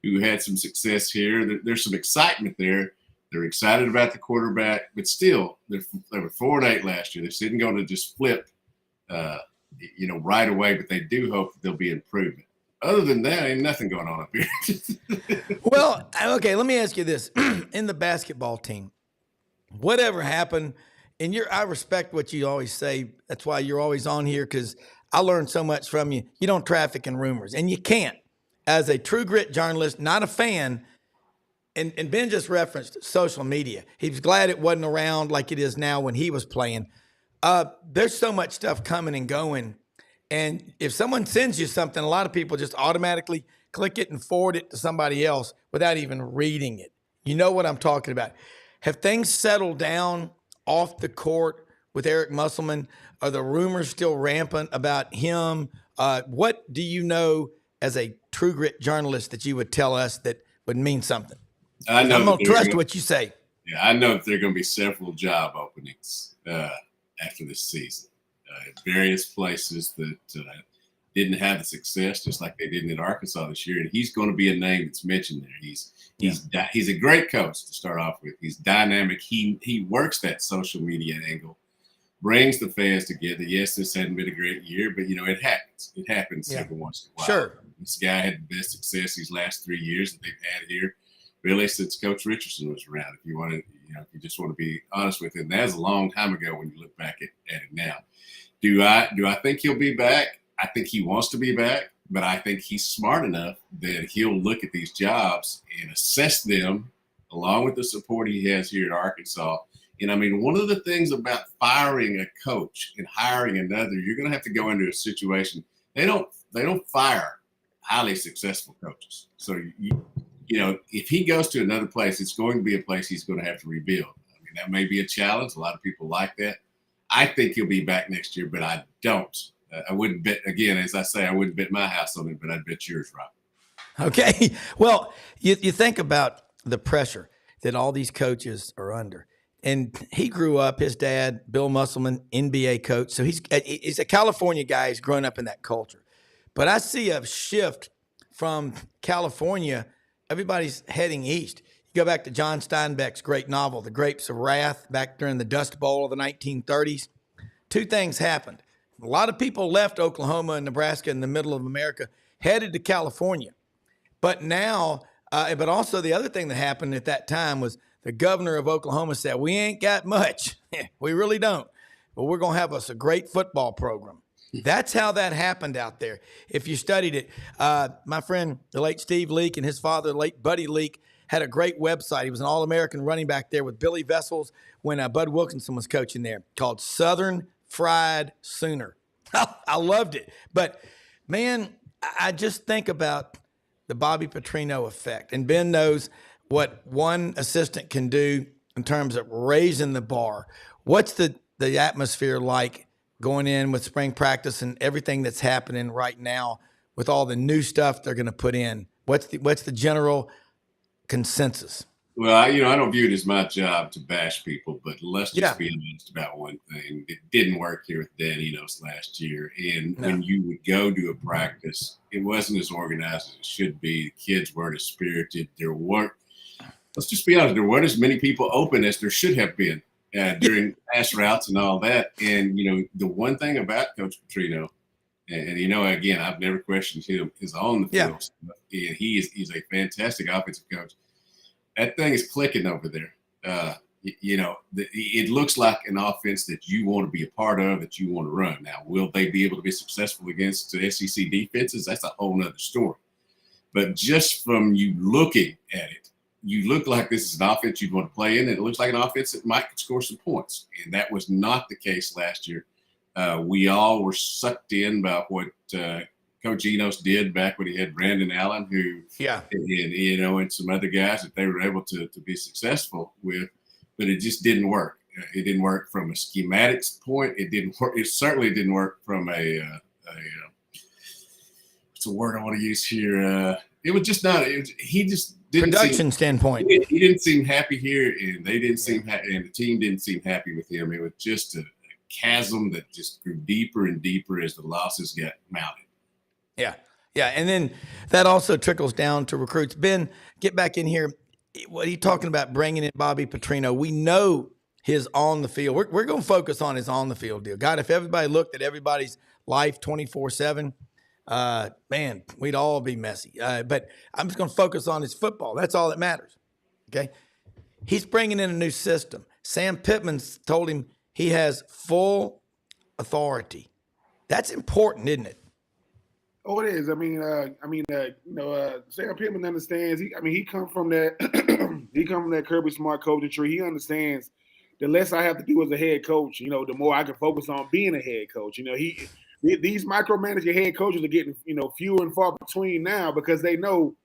who had some success here. There's some excitement there. They're excited about the quarterback, but still, they were 4-8 last year. This isn't going to just flip, right away. But they do hope that there'll be improvement. Other than that, ain't nothing going on up here. Well, okay, let me ask you this: in the basketball team, whatever happened, and I respect what you always say. That's why you're always on here, because I learned so much from you. You don't traffic in rumors, and you can't. As a true grit journalist, not a fan. And Ben just referenced social media. He was glad it wasn't around like it is now when he was playing. There's so much stuff coming and going. And if someone sends you something, a lot of people just automatically click it and forward it to somebody else without even reading it. You know what I'm talking about. Have things settled down off the court with Eric Musselman? Are the rumors still rampant about him? What do you know as a true grit journalist that you would tell us that would mean something? I'm going to trust what you say. Yeah, I know that there are going to be several job openings after this season at various places that didn't have the success, just like they didn't in Arkansas this year. And he's going to be a name that's mentioned there. He's a great coach to start off with. He's dynamic. He works that social media angle, brings the fans together. Yes, this hadn't been a great year, but it happens. It happens every once in a while. Sure. This guy had the best success these last 3 years that they've had here, really since Coach Richardson was around. If you want to, if you just want to be honest with it, and that was a long time ago when you look back at it now. Do I think he'll be back? I think he wants to be back, but I think he's smart enough that he'll look at these jobs and assess them along with the support he has here at Arkansas. And I mean, one of the things about firing a coach and hiring another, you're going to have to go into a situation. They don't fire highly successful coaches. So if he goes to another place, it's going to be a place he's going to have to rebuild. I mean, that may be a challenge. A lot of people like that. I think he'll be back next year, but I don't. I wouldn't bet, again, as I say, I wouldn't bet my house on it, but I'd bet yours, Rob. Okay. Well, you think about the pressure that all these coaches are under. And he grew up, his dad, Bill Musselman, NBA coach. So he's a California guy. He's grown up in that culture. But I see a shift from California. Everybody's heading east. You go back to John Steinbeck's great novel, The Grapes of Wrath, back during the Dust Bowl of the 1930s. Two things happened. A lot of people left Oklahoma and Nebraska in the middle of America, headed to California. But now, but also the other thing that happened at that time was the governor of Oklahoma said, we ain't got much. We really don't. But we're going to have us a great football program. That's how that happened out there. If you studied it, my friend, the late Steve Leake, and his father, the late Buddy Leake, had a great website. He was an All-American running back there with Billy Vessels when Bud Wilkinson was coaching there, called Southern fried sooner. I loved it. But, man, I just think about the Bobby Petrino effect. And Ben knows what one assistant can do in terms of raising the bar. What's the atmosphere like going in with spring practice and everything that's happening right now with all the new stuff they're going to put in? What's the general consensus? Well, I don't view it as my job to bash people, but let's just be honest about one thing. It didn't work here with Dan Enos last year. And when you would go to a practice, it wasn't as organized as it should be. The kids weren't as spirited. Let's just be honest, there weren't as many people open as there should have been during pass routes and all that. And, the one thing about Coach Petrino, and again, I've never questioned him, is on the field. And he's a fantastic offensive coach. That thing is clicking over there. It looks like an offense that you want to be a part of, that you want to run. Now, will they be able to be successful against the SEC defenses? That's a whole nother story. But just from you looking at it, you look like this is an offense you'd want to play in, and it looks like an offense that might score some points. And that was not the case last year. We all were sucked in by what Coach Enos did back when he had Brandon Allen, and some other guys that they were able to be successful with, but it just didn't work. It didn't work from a schematics point. It didn't work. It certainly didn't work from what's the word I want to use here? It was just not. He just didn't production standpoint. He didn't seem happy here, and they didn't seem happy, and the team didn't seem happy with him. It was just a chasm that just grew deeper and deeper as the losses got mounted. Yeah. And then that also trickles down to recruits. Ben, get back in here. What are you talking about bringing in Bobby Petrino? We know his on the field. We're going to focus on his on the field deal. God, if everybody looked at everybody's life 24/7, man, we'd all be messy. But I'm just going to focus on his football. That's all that matters. Okay. He's bringing in a new system. Sam Pittman's told him he has full authority. That's important, isn't it? Oh, it is. Sam Pittman understands. He come from that. He come from that Kirby Smart coaching tree. He understands. The less I have to do as a head coach, the more I can focus on being a head coach. These micromanaging head coaches are getting, fewer and far between now because they know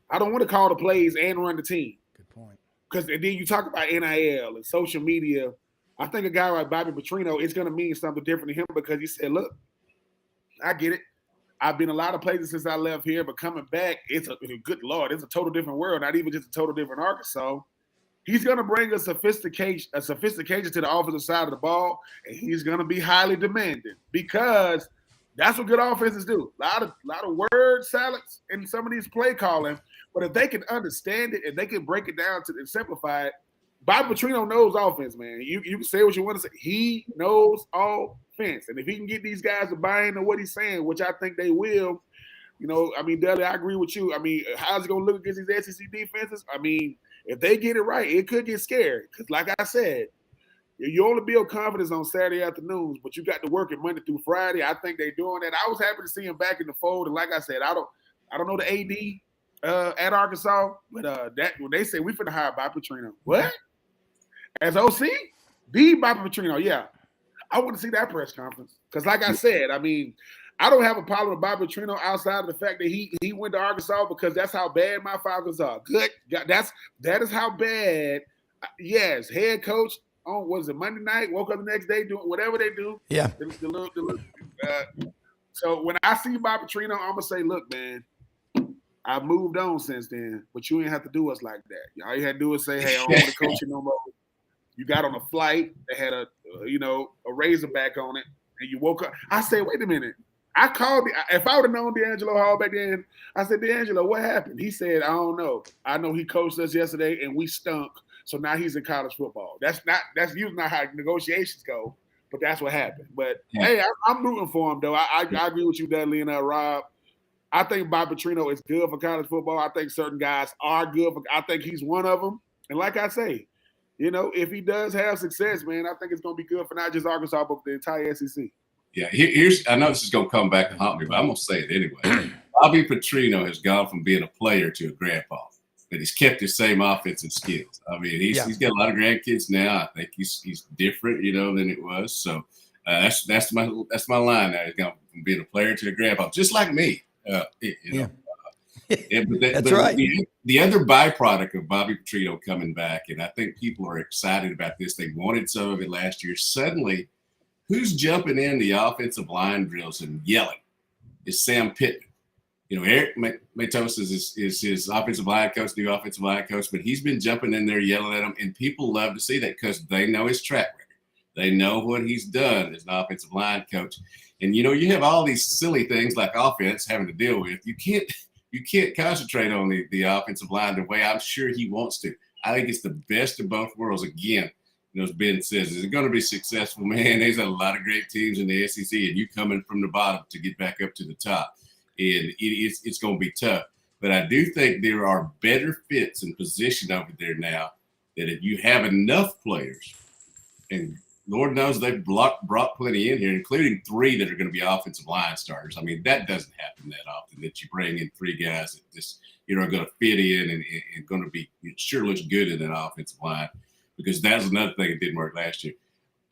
I don't want to call the plays and run the team. Good point. Because then you talk about NIL and social media. I think a guy like Bobby Petrino, it's going to mean something different to him because he said, look, I get it. I've been a lot of places since I left here, but coming back, it's a good Lord, it's a total different world, not even just a total different Arkansas. He's going to bring a sophistication to the offensive side of the ball, and he's going to be highly demanding because that's what good offenses do. A lot of word salads in some of these play calling, but if they can understand it and they can break it down and simplify it, Bobby Petrino knows offense, man. You can say what you want to say. He knows offense. And if he can get these guys to buy into what he's saying, which I think they will, Dudley, I agree with you. How's it going to look against these SEC defenses? If they get it right, it could get scary. Because like I said, you only build confidence on Saturday afternoons, but you got to work it Monday through Friday. I think they're doing that. I was happy to see him back in the fold. And like I said, I don't know the AD at Arkansas, but that when they say we finna hire Bobby Petrino. What? As OC? The Bobby Petrino, yeah. I want to see that press conference. Because like I said, I don't have a problem with Bobby Petrino outside of the fact that he went to Arkansas because that's how bad my Falcons are. Good. That is how bad. Yes, head coach on, what is it, Monday night, woke up the next day doing whatever they do. Yeah. So when I see Bobby Petrino, I'm going to say, look, man, I've moved on since then, but you ain't have to do us like that. All you had to do is say, hey, I don't want to coach you no more. You got on a flight that had a Razorback on it, and you woke up. I said, wait a minute. I called if I would have known D'Angelo Hall back then, I said, D'Angelo, what happened? He said, I don't know. I know he coached us yesterday, and we stunk, so now he's in college football. That's usually not how negotiations go, but that's what happened. But, hey, I'm rooting for him, though. I agree with you, Dudley and Rob. I think Bobby Petrino is good for college football. I think certain guys are good. I think he's one of them. And like I say, if he does have success, man, I think it's going to be good for not just Arkansas, but the entire SEC. Yeah, I know this is going to come back and haunt me, but I'm going to say it anyway. Bobby Petrino has gone from being a player to a grandpa, but he's kept his same offensive skills. He's got a lot of grandkids now. I think he's different, than it was. So That's my line now. It's going from being a player to the grandpa, just like me. Yeah, but That's right. The other byproduct of Bobby Petrino coming back, and I think people are excited about this. They wanted some of it last year. Suddenly, who's jumping in the offensive line drills and yelling? It's Sam Pittman. Eric Matos is his offensive line coach, new offensive line coach, but he's been jumping in there yelling at him, and people love to see that because they know his track record. They know what he's done as an offensive line coach. And, you have all these silly things like offense having to deal with. You can't concentrate on the offensive line the way I'm sure he wants to. I think it's the best of both worlds. Again, as Ben says, is it going to be successful? Man, there's a lot of great teams in the SEC, and you coming from the bottom to get back up to the top. And it's going to be tough. But I do think there are better fits in position over there now that if you have enough players, and Lord knows they've brought plenty in here, including 3 that are going to be offensive line starters. I mean, that doesn't happen that often, that you bring in 3 guys that just are going to fit in and going to be – it sure looks good in an offensive line, because that's another thing that didn't work last year.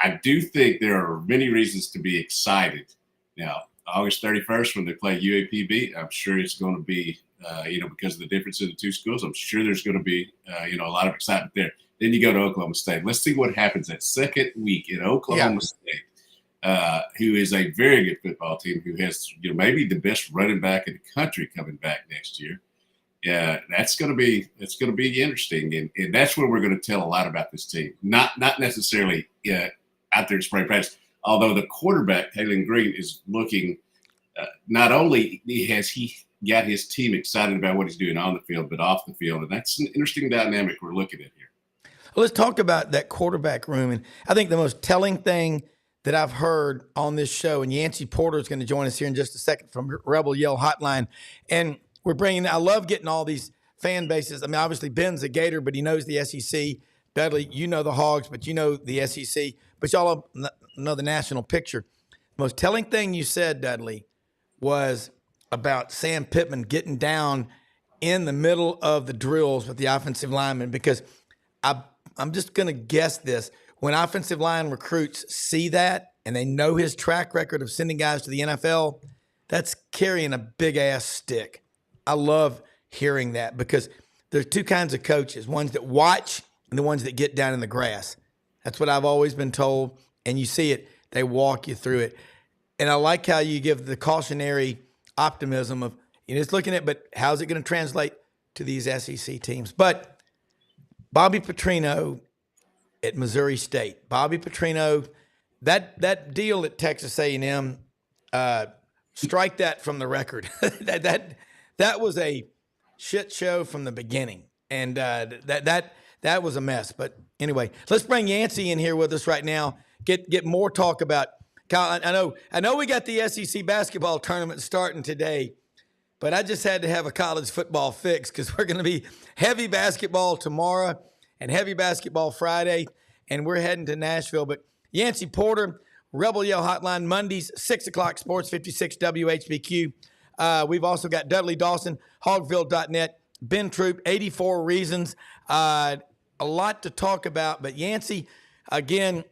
I do think there are many reasons to be excited. Now, August 31st, when they play UAPB, I'm sure it's going to be, because of the difference in the 2 schools, I'm sure there's going to be, a lot of excitement there. Then you go to Oklahoma State. Let's see what happens that second week in Oklahoma State, who is a very good football team, who has, maybe the best running back in the country coming back next year. Yeah, it's going to be interesting, and that's where we're going to tell a lot about this team. Not necessarily out there in spring practice. Although the quarterback, Taylor Green, is looking not only has he got his team excited about what he's doing on the field, but off the field. And that's an interesting dynamic we're looking at here. Well, let's talk about that quarterback room. And I think the most telling thing that I've heard on this show, and Yanct Porter is going to join us here in just a second from Rebel Yell Hotline. And I love getting all these fan bases. I mean, obviously Ben's a Gator, but he knows the SEC. Dudley, you know the Hogs, but you know the SEC. But y'all know the national picture. The most telling thing you said, Dudley, was about Sam Pittman getting down in the middle of the drills with the offensive linemen, because I'm just going to guess this. When offensive line recruits see that and they know his track record of sending guys to the NFL, that's carrying a big-ass stick. I love hearing that, because there's 2 kinds of coaches, ones that watch and the ones that get down in the grass. That's what I've always been told. And you see it, they walk you through it. And I like how you give the cautionary optimism of, just looking at, but how's it going to translate to these SEC teams? But Bobby Petrino at Missouri State, Bobby Petrino, that deal at Texas A&M, strike that from the record. that was a shit show from the beginning, and that was a mess. But anyway, let's bring Yancy in here with us right now. Get more talk about Kyle. I know we got the SEC basketball tournament starting today, but I just had to have a college football fix, because we're going to be heavy basketball tomorrow and heavy basketball Friday, and we're heading to Nashville. But Yanct Porter, Rebel Yell Hotline, Mondays, 6 o'clock, Sports 56 WHBQ. We've also got Dudley Dawson, Hogville.net, Ben Troupe, 84 Reasons. A lot to talk about, but Yancy, again,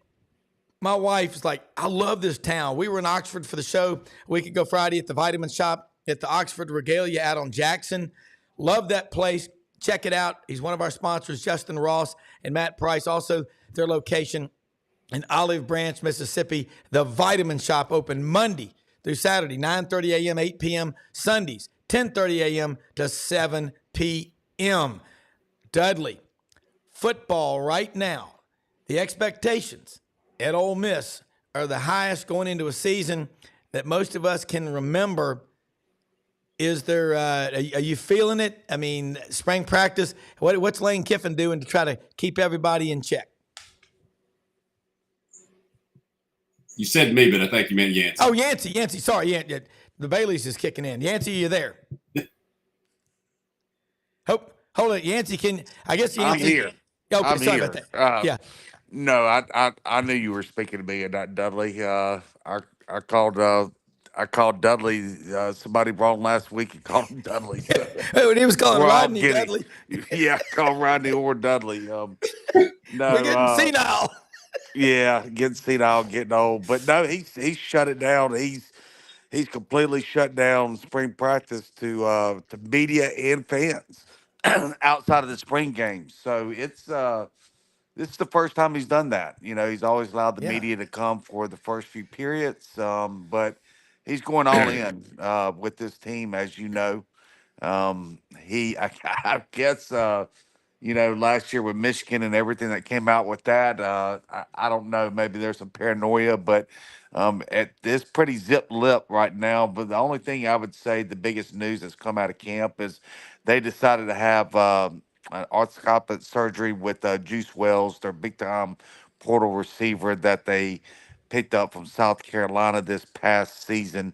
my wife is like, I love this town. We were in Oxford for the show a week ago Friday at the Vitamin Shop at the Oxford Regalia out on Jackson. Love that place. Check it out. He's one of our sponsors, Justin Ross and Matt Price. Also, their location in Olive Branch, Mississippi. The Vitamin Shop open Monday through Saturday, 9:30 a.m., 8 p.m. Sundays, 10:30 a.m. to 7 p.m. Dudley, football right now, the expectations at Ole Miss are the highest going into a season that most of us can remember. Is there? Are you feeling it? I mean, spring practice. What's Lane Kiffin doing to try to keep everybody in check? You said me, but I think you meant Yancy. Oh, Yancy. Sorry, the Bailey's is kicking in. Yancy, you there? Hold it, Yancy. I guess Yancy. I'm here. Okay, I'm sorry here. about that. Yeah. No, I knew you were speaking to me, and not Dudley. I called Dudley. Somebody wrong last week and called him Dudley. So. When he was calling Rodney Dudley. Yeah, call Rodney or Dudley. No, we're getting senile. Yeah, getting senile, getting old. But no, he's shut it down. He's completely shut down spring practice to media and fans outside of the spring games. So this is the first time he's done that. You know, he's always allowed the Yeah. media to come for the first few periods, but he's going all in with this team, as you know. I guess, last year with Michigan and everything that came out with that, I don't know. Maybe there's some paranoia, but it's pretty zip lip right now. But the only thing I would say, the biggest news that's come out of camp is they decided to have an arthroscopic surgery with Juice Wells, their big time portal receiver that they picked up from South Carolina this past season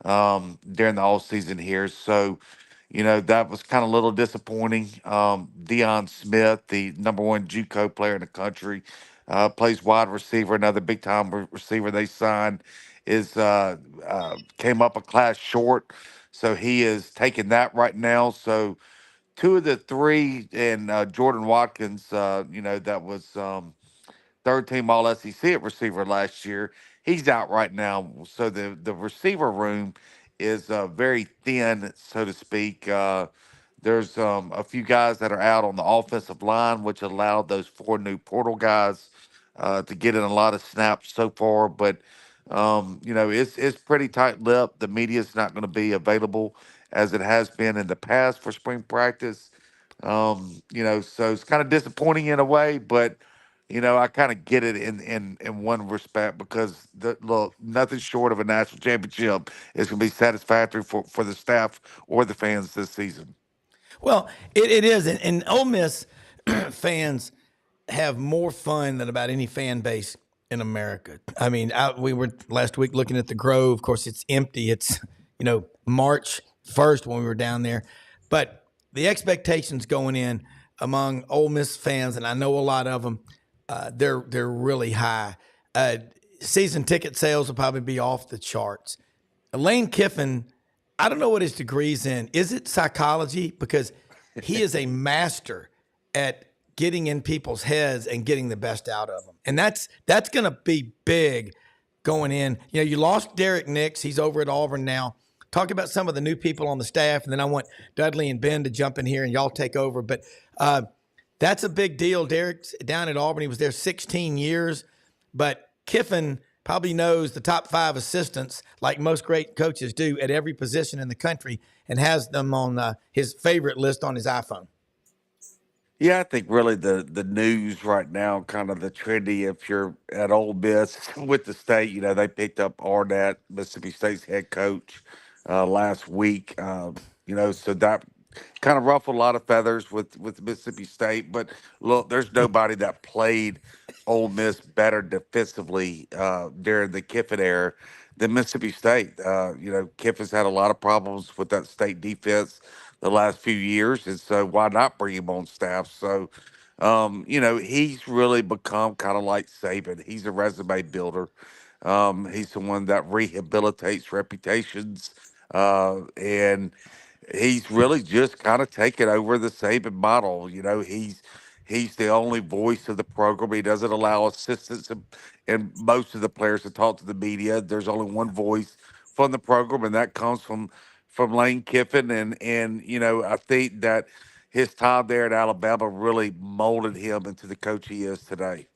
during the all season here. So, that was kind of a little disappointing. Deion Smith, the number one JUCO player in the country, plays wide receiver. Another big time receiver they signed is came up a class short, so he is taking that right now. So two of the three, and Jordan Watkins, that was third team All SEC at receiver last year. He's out right now, so the receiver room is very thin, so to speak. There's a few guys that are out on the offensive line, which allowed those four new portal guys to get in a lot of snaps so far. But it's pretty tight-lipped. The media's not going to be available as it has been in the past for spring practice. So it's kind of disappointing in a way, but I kind of get it in one respect because look, nothing short of a national championship is going to be satisfactory for the staff or the fans this season. Well, it is. And Ole Miss fans have more fun than about any fan base in America. I mean, we were last week looking at the Grove. Of course, it's empty. It's, March 1st when we were down there. But the expectations going in among Ole Miss fans, and I know a lot of them, they're really high. Season ticket sales will probably be off the charts. Lane Kiffin, I don't know what his degree's in. Is it psychology? Because he is a master at getting in people's heads and getting the best out of them. And that's going to be big going in. You lost Derek Nix. He's over at Auburn now. Talk about some of the new people on the staff, and then I want Dudley and Ben to jump in here and y'all take over. But that's a big deal. Derek's down at Auburn. He was there 16 years. But Kiffin probably knows the top 5 assistants, like most great coaches do, at every position in the country, and has them on his favorite list on his iPhone. Yeah, I think really the news right now, kind of the trendy, if you're at Ole Miss with the state, they picked up Arnett, Mississippi State's head coach, last week. So that kind of ruffled a lot of feathers with Mississippi State. But look, there's nobody that played Ole Miss better defensively during the Kiffin era than Mississippi State. Kiffin's had a lot of problems with that state defense the last few years, and so why not bring him on staff? So, he's really become kind of like Saban. He's a resume builder. He's the one that rehabilitates reputations, and he's really just kind of taken over the Saban model. He's the only voice of the program. He doesn't allow assistants and most of the players to talk to the media. There's only one voice from the program, and that comes from Lane Kiffin. And I think that his time there at Alabama really molded him into the coach he is today.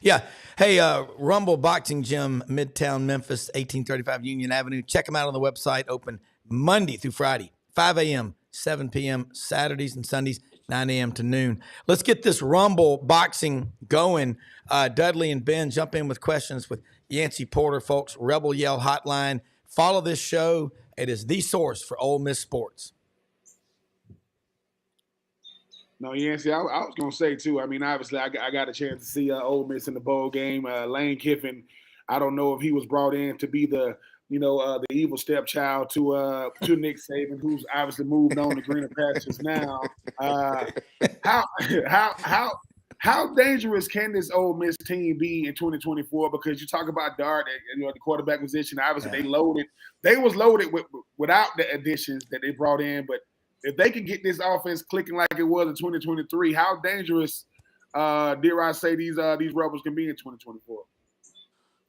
Yeah. Hey, Rumble Boxing Gym, Midtown Memphis, 1835 Union Avenue. Check them out on the website. Open Monday through Friday, 5 a.m., 7 p.m., Saturdays and Sundays, 9 a.m. to noon. Let's get this Rumble boxing going. Dudley and Ben jump in with questions with Yanct Porter, folks. Rebel Yell Hotline. Follow this show. It is the source for Ole Miss sports. No, Yancy, I was going to say, too, I mean, obviously, I got a chance to see Ole Miss in the bowl game. Lane Kiffin, I don't know if he was brought in to be the evil stepchild to Nick Saban, who's obviously moved on to greener pastures now. How dangerous can this Ole Miss team be in 2024? Because you talk about Dart, the quarterback position. Obviously, They was loaded without the additions that they brought in. But if they could get this offense clicking like it was in 2023, how dangerous dare I say these Rebels can be in 2024?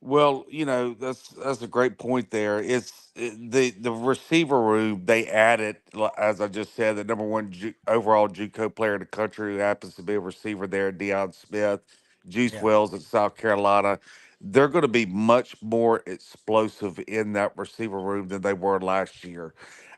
Well, that's a great point there. The receiver room they added, as I just said, the number one overall JUCO player in the country who happens to be a receiver there, Deion Smith, Juice Yeah. Wells at South Carolina. They're going to be much more explosive in that receiver room than they were last year.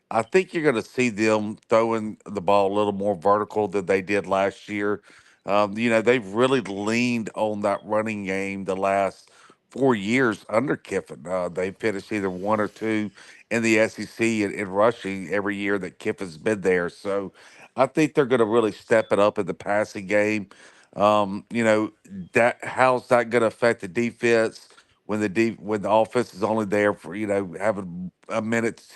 I think you're going to see them throwing the ball a little more vertical than they did last year. They've really leaned on that running game the last 4 years under Kiffin. They finished either one or two in the SEC in rushing every year that Kiffin's been there. So I think they're going to really step it up in the passing game. That how's that going to affect the defense when when the offense is only there for having a minute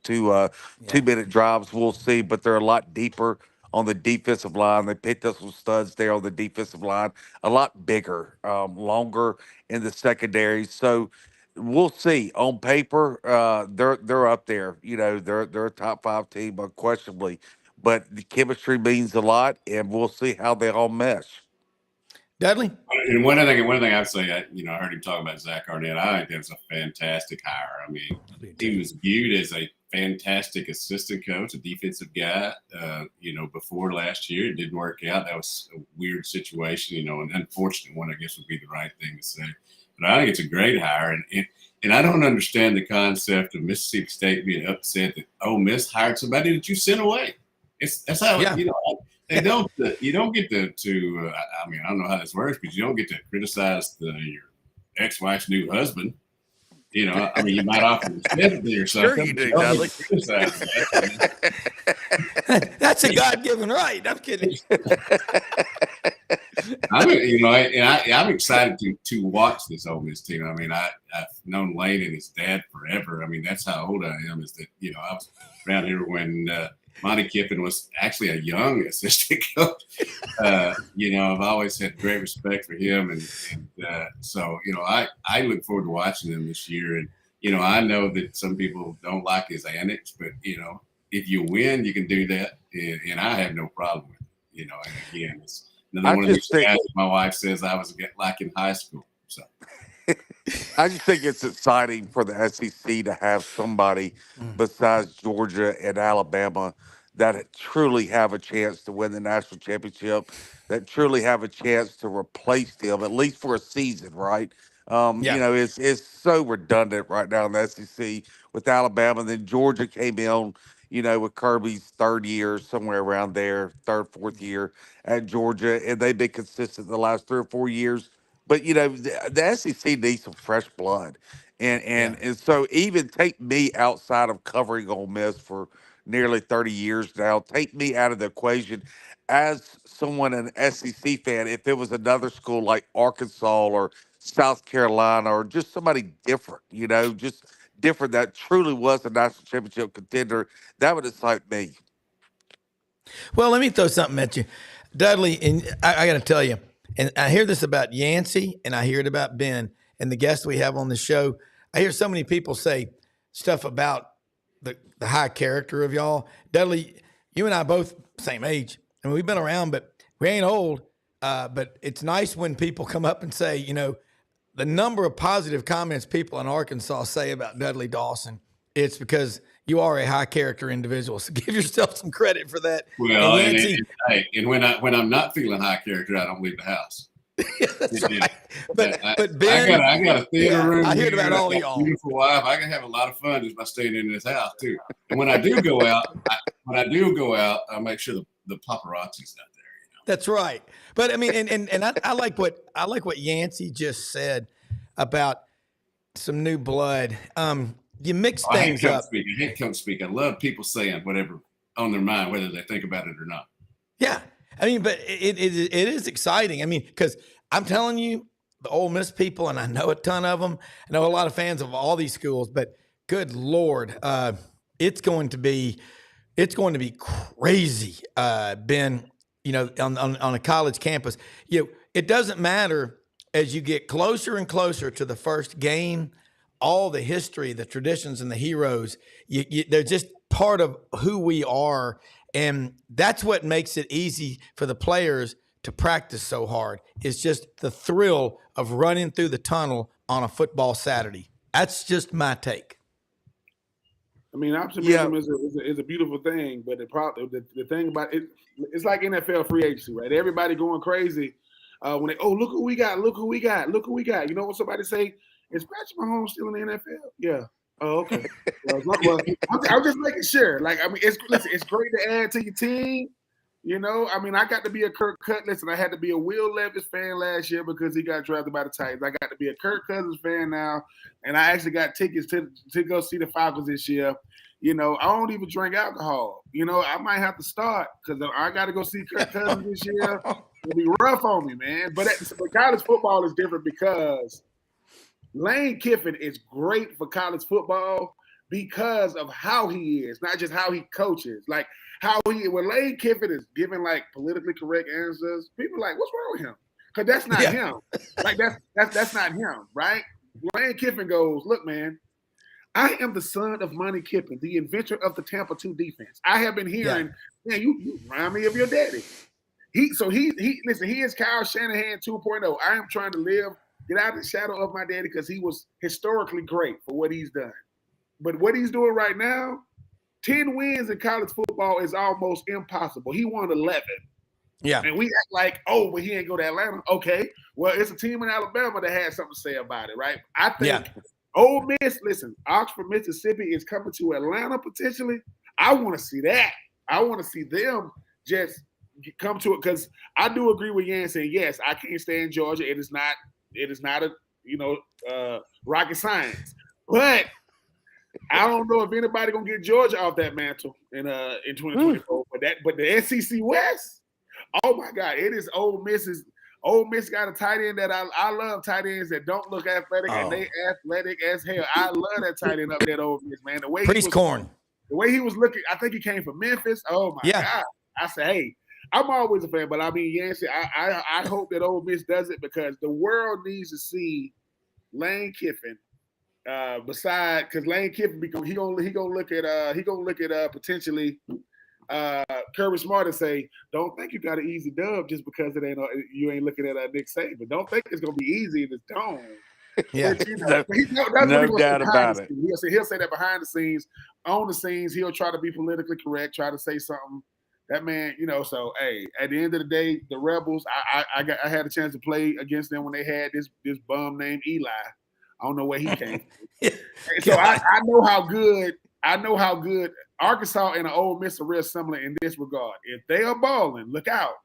to Yeah. 2 minute drives? We'll see, but they're a lot deeper on the defensive line. They picked up some studs there on the defensive line, a lot bigger, longer in the secondary. So we'll see. On paper, they're up there. They're a top five team unquestionably, but the chemistry means a lot, and we'll see how they all mesh. Dudley? And one thing I'd say, I heard him talk about Zach Arnett. I think that's a fantastic hire. I mean, he was viewed as a fantastic assistant coach, a defensive guy. Before last year, it didn't work out. That was a weird situation, an unfortunate one, I guess would be the right thing to say. But I think it's a great hire. And I don't understand the concept of Mississippi State being upset that Ole Miss hired somebody that you sent away. That's how, They don't. You don't get to. I mean, I don't know how this works, but you don't get to criticize your ex-wife's new husband. You might offer sympathy or something. Sure you do, Dudley. That's a God-given right. I'm kidding. I'm excited to watch this Ole Miss team. I mean, I've known Lane and his dad forever. I mean, that's how old I am. Is that I was around here when Monty Kiffin was actually a young assistant coach. I've always had great respect for him, and so I look forward to watching them this year. And I know that some people don't like his antics, but if you win, you can do that, and I have no problem with it. And again, it's another one of these guys my wife says I was like in high school. So. I just think it's exciting for the SEC to have somebody besides Georgia and Alabama that truly have a chance to win the national championship, that truly have a chance to replace them, at least for a season, right? It's so redundant right now in the SEC with Alabama. Then Georgia came in, with Kirby's third year, somewhere around there, third, fourth year at Georgia, and they've been consistent the last 3 or 4 years. But the SEC needs some fresh blood, and so even take me outside of covering Ole Miss for nearly 30 years now. Take me out of the equation as someone an SEC fan. If it was another school like Arkansas or South Carolina or just somebody different, just different that truly was a national championship contender, that would excite me. Well, let me throw something at you, Dudley, and I got to tell you. And I hear this about Yancey, and I hear it about Ben and the guests we have on the show. I hear so many people say stuff about the high character of y'all. Dudley, you and I both same age, and we've been around, but we ain't old. But it's nice when people come up and say, the number of positive comments people in Arkansas say about Dudley Dawson, it's because you are a high character individual. So give yourself some credit for that. Well, and when I'm not feeling high character, I don't leave the house. Yeah, that's right. But Ben, I got a theater room. I heard about all y'all. Beautiful wife. I can have a lot of fun just by staying in this house too. And when I do go out, I make sure the paparazzi's not there. That's right. But I mean, and I like what Yancey just said about some new blood. You mix things up. I hate come speak. I love people saying whatever on their mind, whether they think about it or not. Yeah. I mean, but it is exciting. I mean, because I'm telling you, the Ole Miss people, and I know a ton of them. I know a lot of fans of all these schools, but good Lord, it's going to be crazy, Ben, on a college campus. It doesn't matter as you get closer and closer to the first game. All the history, the traditions, and the heroes, they're just part of who we are. And that's what makes it easy for the players to practice so hard. It's just the thrill of running through the tunnel on a football Saturday. That's just my take. I mean, optimism is a beautiful thing, but the thing about it, it's like NFL free agency, right? Everybody going crazy when they, look who we got. You know what somebody say? Is Patrick Mahomes still in the NFL? Yeah. Oh, okay. I'm just making sure. Like, I mean, it's great to add to your team. You know, I mean, I got to be a Kirk Cousins. Listen, I had to be a Will Levis fan last year because he got drafted by the Titans. I got to be a Kirk Cousins fan now, and I actually got tickets to go see the Falcons this year. You know, I don't even drink alcohol. You know, I might have to start because I got to go see Kirk Cousins this year. It'll be rough on me, man. But college football is different because Lane Kiffin is great for college football because of how he is, not just how he coaches. Like, when Lane Kiffin is giving like politically correct answers, people are like, what's wrong with him? Because that's not him. Like that's not him, right? Lane Kiffin goes, look, man, I am the son of Monty Kiffin, the inventor of the Tampa 2 defense. I have been hearing, man, you remind me of your daddy. He is Kyle Shanahan 2.0. I am trying to get out of the shadow of my daddy because he was historically great for what he's done. But what he's doing right now, 10 wins in college football is almost impossible. He won 11. Yeah. And we act like, but he ain't go to Atlanta. Okay. Well, it's a team in Alabama that had something to say about it, right? I think Ole Miss, listen, Oxford, Mississippi is coming to Atlanta potentially. I want to see that. I want to see them just come to it because I do agree with Yan saying, yes, I can't stay in Georgia. It is not a, rocket science. But I don't know if anybody gonna get Georgia off that mantle in 2024. But the SEC West, oh my God, it is Ole Miss. Ole Miss got a tight end that I love tight ends that don't look athletic and they athletic as hell. I love that tight end up there, Ole Miss, man. The way he was looking, I think he came from Memphis. Oh my God. I say, hey, I'm always a fan, but I mean, Yancey, I hope that Ole Miss does it because the world needs to see Lane Kiffin. Because Lane Kiffin, he gonna look at potentially Kirby Smart and say, don't think you got an easy dub just because you ain't looking at Nick Saban. Don't think it's gonna be easy in this dome. Yeah, but, no doubt about it. He'll say that behind the scenes, on the scenes, he'll try to be politically correct, try to say something. That man, So hey, at the end of the day, the Rebels, I had a chance to play against them when they had this bum named Eli. I don't know where he came from. So I know how good. I know how good Arkansas and Ole Miss are real similar in this regard. If they are balling, look out.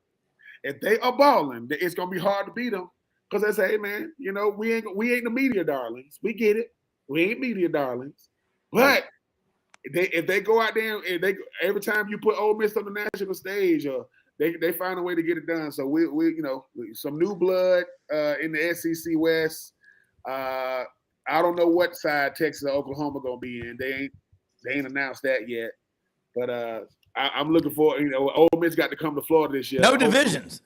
If they are balling, it's gonna be hard to beat them because they say, hey man, we ain't the media darlings. We get it. We ain't media darlings. But if they go out there and every time you put Ole Miss on the national stage, or they find a way to get it done. So we some new blood in the SEC West. I don't know what side Texas or Oklahoma gonna be in. They ain't announced that yet. But I'm looking for Ole Miss got to come to Florida this year. No divisions.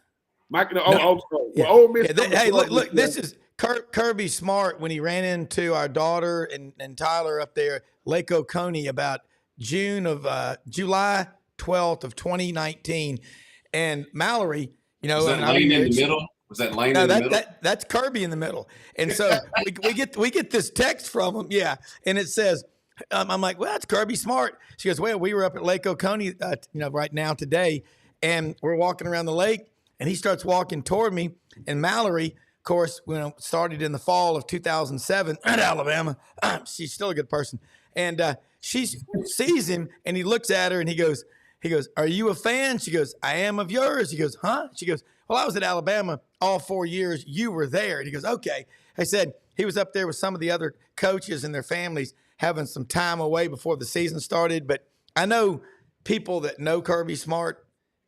Ole Miss. Hey, look. This is Kirby Smart when he ran into our daughter and Tyler up there, Lake Oconee, about July 12th of 2019, and Mallory. Was that Lane in the middle? Was that Lane in the middle? That's Kirby in the middle. And so we get this text from him, and it says, I'm like, well, that's Kirby Smart. She goes, well, we were up at Lake Oconee, right now today, and we're walking around the lake, and he starts walking toward me, and Mallory, of course, started in the fall of 2007 at Alabama. She's still a good person, and she sees him, and he looks at her, and he goes, are you a fan? She goes, I am of yours. He goes, huh? She goes, well, I was at Alabama all 4 years. You were there. And he goes, okay. I said, he was up there with some of the other coaches and their families having some time away before the season started. But I know people that know Kirby Smart,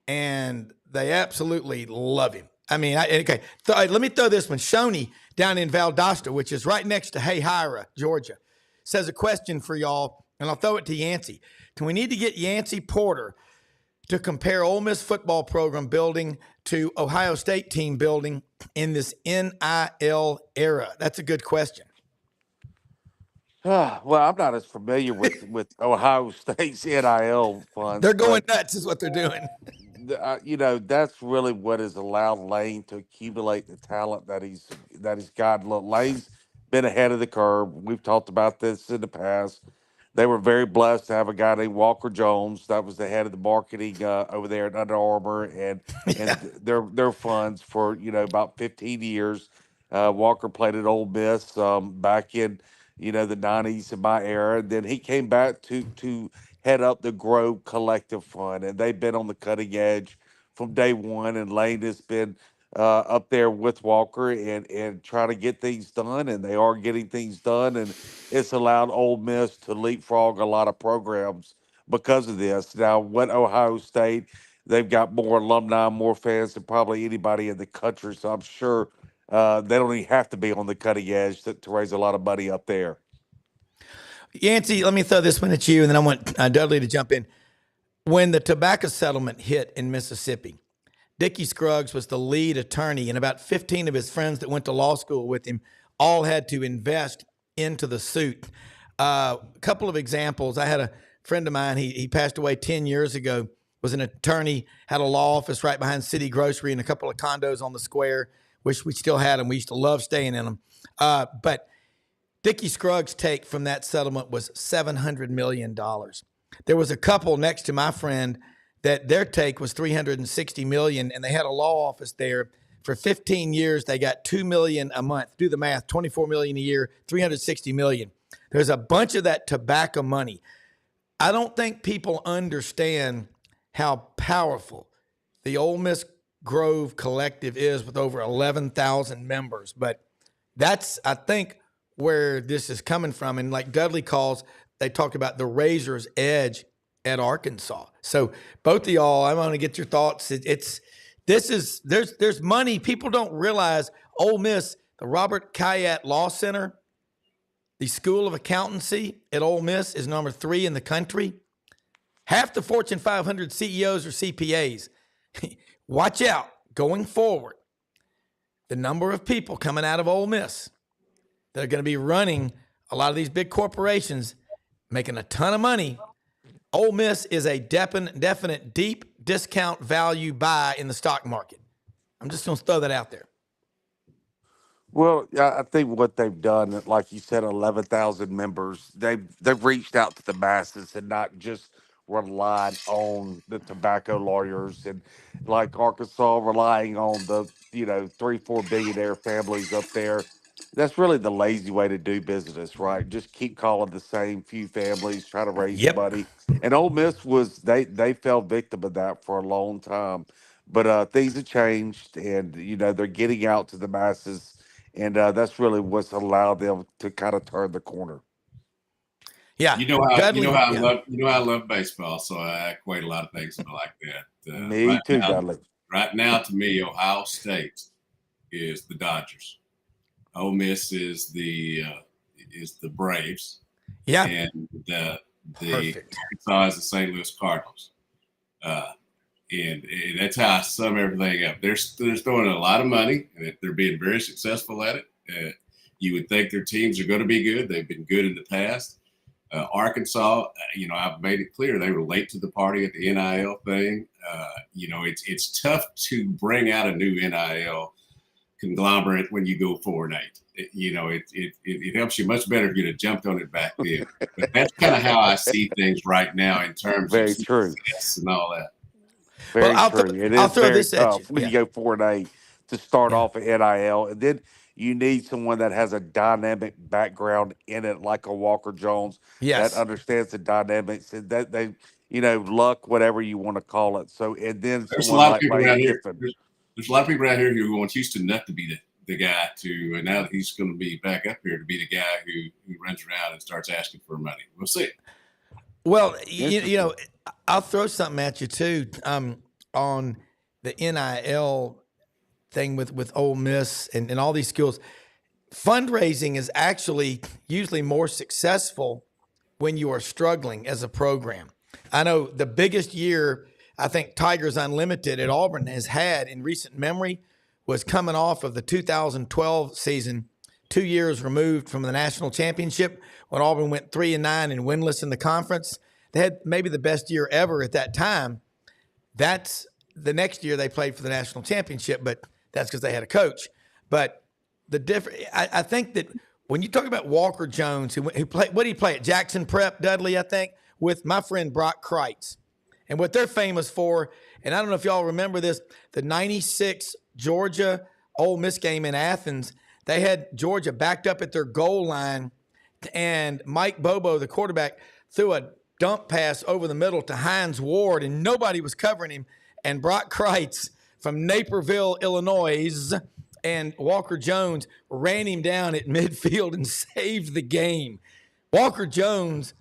and they absolutely love him. I mean, let me throw this one. Shoney down in Valdosta, which is right next to Hayhira, Georgia, says a question for y'all, and I'll throw it to Yancey. Do we need to get Yanct Porter to compare Ole Miss football program building to Ohio State team building in this NIL era? That's a good question. Well, I'm not as familiar with Ohio State's NIL funds. They're going nuts is what they're doing. that's really what has allowed Lane to accumulate the talent that he's got. Look, Lane's been ahead of the curve. We've talked about this in the past. They were very blessed to have a guy named Walker Jones that was the head of the marketing over there at Under Armour and Yeah. their funds for about 15 years. Walker played at Ole Miss back in the 90s in my era. And then he came back to head up the Grow Collective Fund, and they've been on the cutting edge from day one. And Lane has been up there with Walker and trying to get things done, and they are getting things done. And it's allowed Ole Miss to leapfrog a lot of programs because of this. Now, what Ohio State, they've got more alumni, more fans than probably anybody in the country. So I'm sure they don't even have to be on the cutting edge to raise a lot of money up there. Yancey, let me throw this one at you, and then I want Dudley to jump in. When the tobacco settlement hit in Mississippi, Dickie Scruggs was the lead attorney, and about 15 of his friends that went to law school with him all had to invest into the suit. A couple of examples. I had a friend of mine, he passed away 10 years ago, was an attorney, had a law office right behind City Grocery and a couple of condos on the square. Wish we still had them. We used to love staying in them. But Dickie Scruggs' take from that settlement was $700 million. There was a couple next to my friend that their take was $360 million, and they had a law office there. For 15 years, they got $2 million a month. Do the math, $24 million a year, $360 million. There's a bunch of that tobacco money. I don't think people understand how powerful the Ole Miss Grove Collective is with over 11,000 members. But that's, I think, where this is coming from. And like Dudley calls, they talk about the razor's edge at Arkansas. So both of y'all, I want to get your thoughts. There's money. People don't realize Ole Miss, the Robert Kayat Law Center, the School of Accountancy at Ole Miss is number 3 in the country. Half the Fortune 500 CEOs are CPAs. Watch out going forward. The number of people coming out of Ole Miss that are going to be running a lot of these big corporations, making a ton of money. Ole Miss is a definite deep discount value buy in the stock market. I'm just going to throw that out there. Well, I think what they've done, like you said, 11,000 members, they've reached out to the masses and not just relied on the tobacco lawyers and like Arkansas relying on the 3-4 billionaire families up there. That's really the lazy way to do business, right? Just keep calling the same few families, try to raise Yep. money. And Ole Miss they fell victim of that for a long time. But things have changed, and they're getting out to the masses, and that's really what's allowed them to kind of turn the corner. Yeah. You know how Dudley, I love baseball, so I equate a lot of things like that. Me too, Dudley. Right now, to me, Ohio State is the Dodgers. Ole Miss is the Braves. Yeah. And the Perfect. Arkansas is the St. Louis Cardinals. And that's how I sum everything up. They're throwing a lot of money, and they're being very successful at it. You would think their teams are going to be good. They've been good in the past. Arkansas, I've made it clear they were late to the party at the NIL thing. It's tough to bring out a new NIL conglomerate when you go 4-8. It helps you much better if you'd have jumped on it back then. But that's kind of how I see things right now in terms Very of true. success and all that. Very Well, true. It I'll is throw very this at tough you. when Yeah. you go 4-8 to start off at NIL, and then you need someone that has a dynamic background in it, like a Walker Jones, Yes. that understands the dynamics and that they, luck, whatever you want to call it. So, and then There's a someone lot of like people Lane around here. Kiffin. There's a lot of people around here who want Houston Nutt to be the guy to, and now that he's going to be back up here to be the guy who runs around and starts asking for money. We'll see. Well, I'll throw something at you too on the NIL thing with Ole Miss and all these schools. Fundraising is actually usually more successful when you are struggling as a program. I know the biggest year I think Tigers Unlimited at Auburn has had in recent memory was coming off of the 2012 season, 2 years removed from the national championship when Auburn went 3-9 and winless in the conference. They had maybe the best year ever at that time. That's the next year they played for the national championship, but that's because they had a coach. But I think that when you talk about Walker Jones, who played, what did he play at Jackson Prep, Dudley, I think, with my friend Brock Kreitz. And what they're famous for, and I don't know if y'all remember this, the 96 Georgia Ole Miss game in Athens, they had Georgia backed up at their goal line, and Mike Bobo, the quarterback, threw a dump pass over the middle to Hines Ward, and nobody was covering him. And Brock Kreitz from Naperville, Illinois, and Walker Jones ran him down at midfield and saved the game. Walker Jones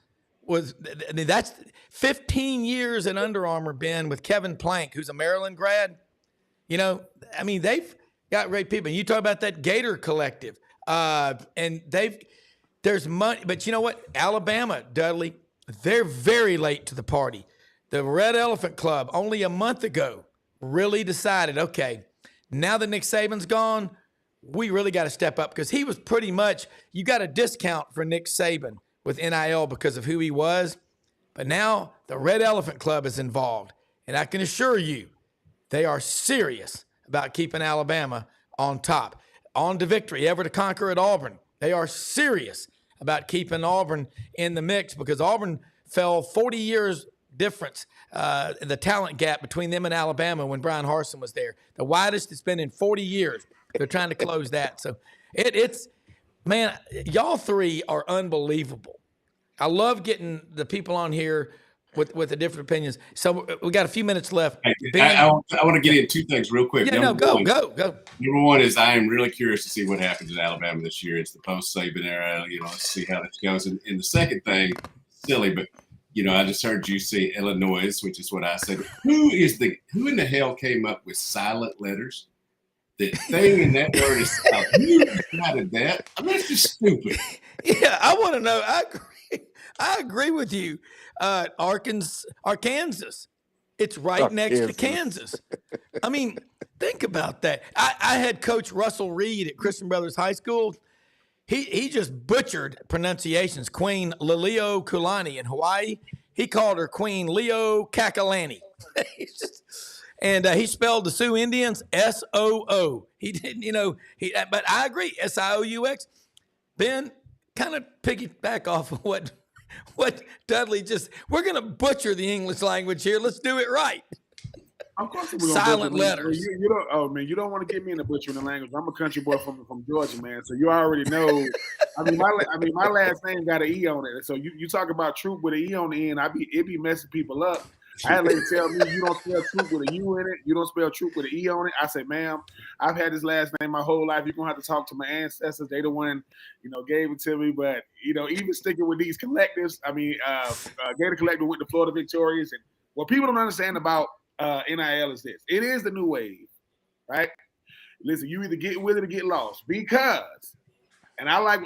that's 15 years in Under Armour, Ben, with Kevin Plank, who's a Maryland grad. You know, I mean, they've got great people. And you talk about that Gator collective, and there's money. But you know what? Alabama, Dudley, they're very late to the party. The Red Elephant Club, only a month ago, really decided, okay, now that Nick Saban's gone, we really got to step up, because he was pretty much, you got a discount for Nick Saban with NIL because of who he was. But now the Red Elephant Club is involved. And I can assure you, they are serious about keeping Alabama on top. On to victory, ever to conquer at Auburn. They are serious about keeping Auburn in the mix, because Auburn fell 40 years difference, the talent gap between them and Alabama when Brian Harsin was there. The widest it's been in 40 years. They're trying to close that. So it's, man, y'all three are unbelievable. I love getting the people on here with the different opinions. So we got a few minutes left. I want to get in two things real quick. Yeah, go. Number one is I am really curious to see what happens in Alabama this year. It's the post-Saban era. You know, let's see how this goes. And the second thing, silly, but you know, I just heard you say Illinois, which is what I said. Who in the hell came up with silent letters? The thing in that word is silent. Who decided that? I mean, it's just stupid. Yeah, I want to know. I agree with you. Arkansas. It's right next to Kansas. I mean, think about that. I had Coach Russell Reed at Christian Brothers High School. He just butchered pronunciations. Queen Lilio Kulani in Hawaii, he called her Queen Leo Kakalani. And he spelled the Sioux Indians S-O-O. He didn't, but I agree, S-I-O-U-X. Ben, kind of piggyback off of what Dudley we're going to butcher the English language here. Let's do it right. Of course, we're gonna silent letters. You don't. Oh man, you don't want to get me in the butchering the language. I'm a country boy from Georgia, man. So you already know. My last name got an E on it. So you talk about Troupe with an E on the end. It be messing people up. I had a lady tell me, you don't spell Troupe with a U in it. You don't spell Troupe with an E on it. I said, ma'am, I've had this last name my whole life. You're gonna have to talk to my ancestors. They the one, gave it to me. But even sticking with these collectives, Gator Collective went to Florida Victorious, and what people don't understand about NIL is this. It is the new wave, right? Listen, you either get with it or get lost, because, and I like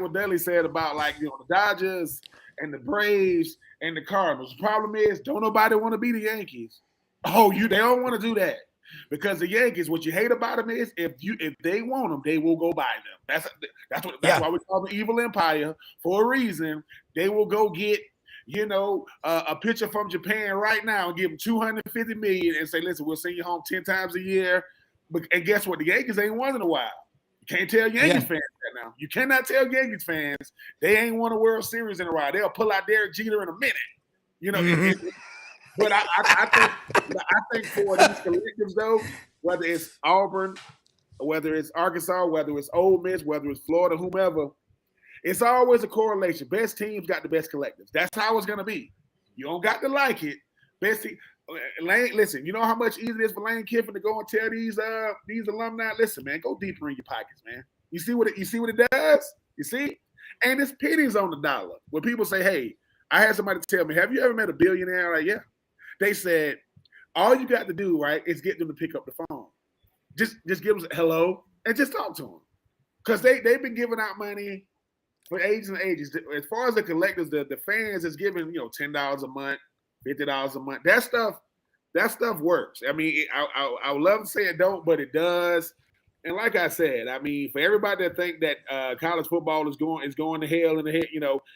what Dudley said about the Dodgers and the Braves and the Cardinals. The problem is, don't nobody want to be the Yankees. They don't want to do that, because the Yankees, what you hate about them is if they want them, they will go buy them. That's why we call them evil empire for a reason. They will go get a pitcher from Japan right now and give him $250 million and say, listen, we'll send you home 10 times a year. And guess what? The Yankees ain't won in a while. You can't tell Yankees fans that now. You cannot tell Yankees fans they ain't won a World Series in a while. They'll pull out Derek Jeter in a minute. But I think for these collectives, though, whether it's Auburn, whether it's Arkansas, whether it's Ole Miss, whether it's Florida, whomever, it's always a correlation. Best teams got the best collectives. That's how it's going to be. You don't got to like it. Best team. Listen, you know how much easier it is for Lane Kiffin to go and tell these alumni, listen, man, go deeper in your pockets, man. You see what it does? You see? And it's pennies on the dollar. When people say, hey, I had somebody tell me, have you ever met a billionaire? Like, yeah. They said, all you got to do, right, is get them to pick up the phone. Just give them a hello and just talk to them. Because they've been giving out money for ages and ages. As far as the collectors, the fans is giving, $10 a month, $50 a month. That stuff works. I mean, I would love to say it don't, but it does. And like I said, I mean, for everybody to think that college football is going to hell in the head,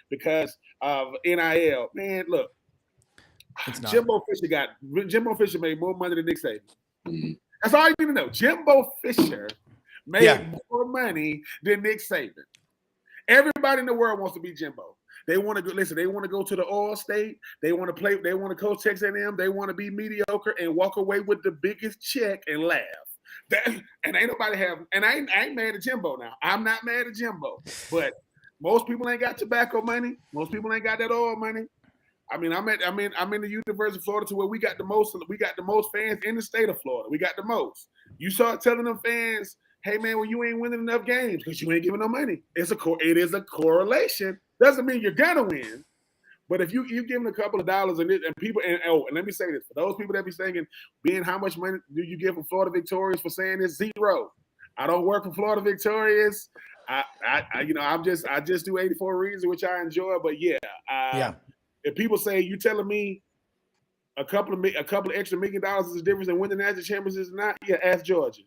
because of NIL, man, look, It's not. Jimbo Fisher made more money than Nick Saban. Mm-hmm. That's all you need to know. Jimbo Fisher made more money than Nick Saban. Everybody in the world wants to be Jimbo. They want to go. Listen, they want to go to the All State. They want to play. They want to coach Texas A&M. They want to be mediocre and walk away with the biggest check and laugh. And ain't nobody have. And I ain't mad at Jimbo now. I'm not mad at Jimbo. But most people ain't got tobacco money. Most people ain't got that oil money. I'm in the University of Florida to where we got the most fans in the state of Florida. We got the most. You start telling them fans, hey man, well you ain't winning enough games because you ain't giving no money. It is a correlation. Doesn't mean you're gonna win, but if you give them a couple of dollars and people and let me say this for those people that be saying, Ben, how much money do you give for Florida Victorious for saying this? 0. I don't work for Florida Victorious. I just do 84 Reasons, which I enjoy. But if people say you telling me a couple of extra $1 million is the difference in winning the national championships or not, ask Georgia,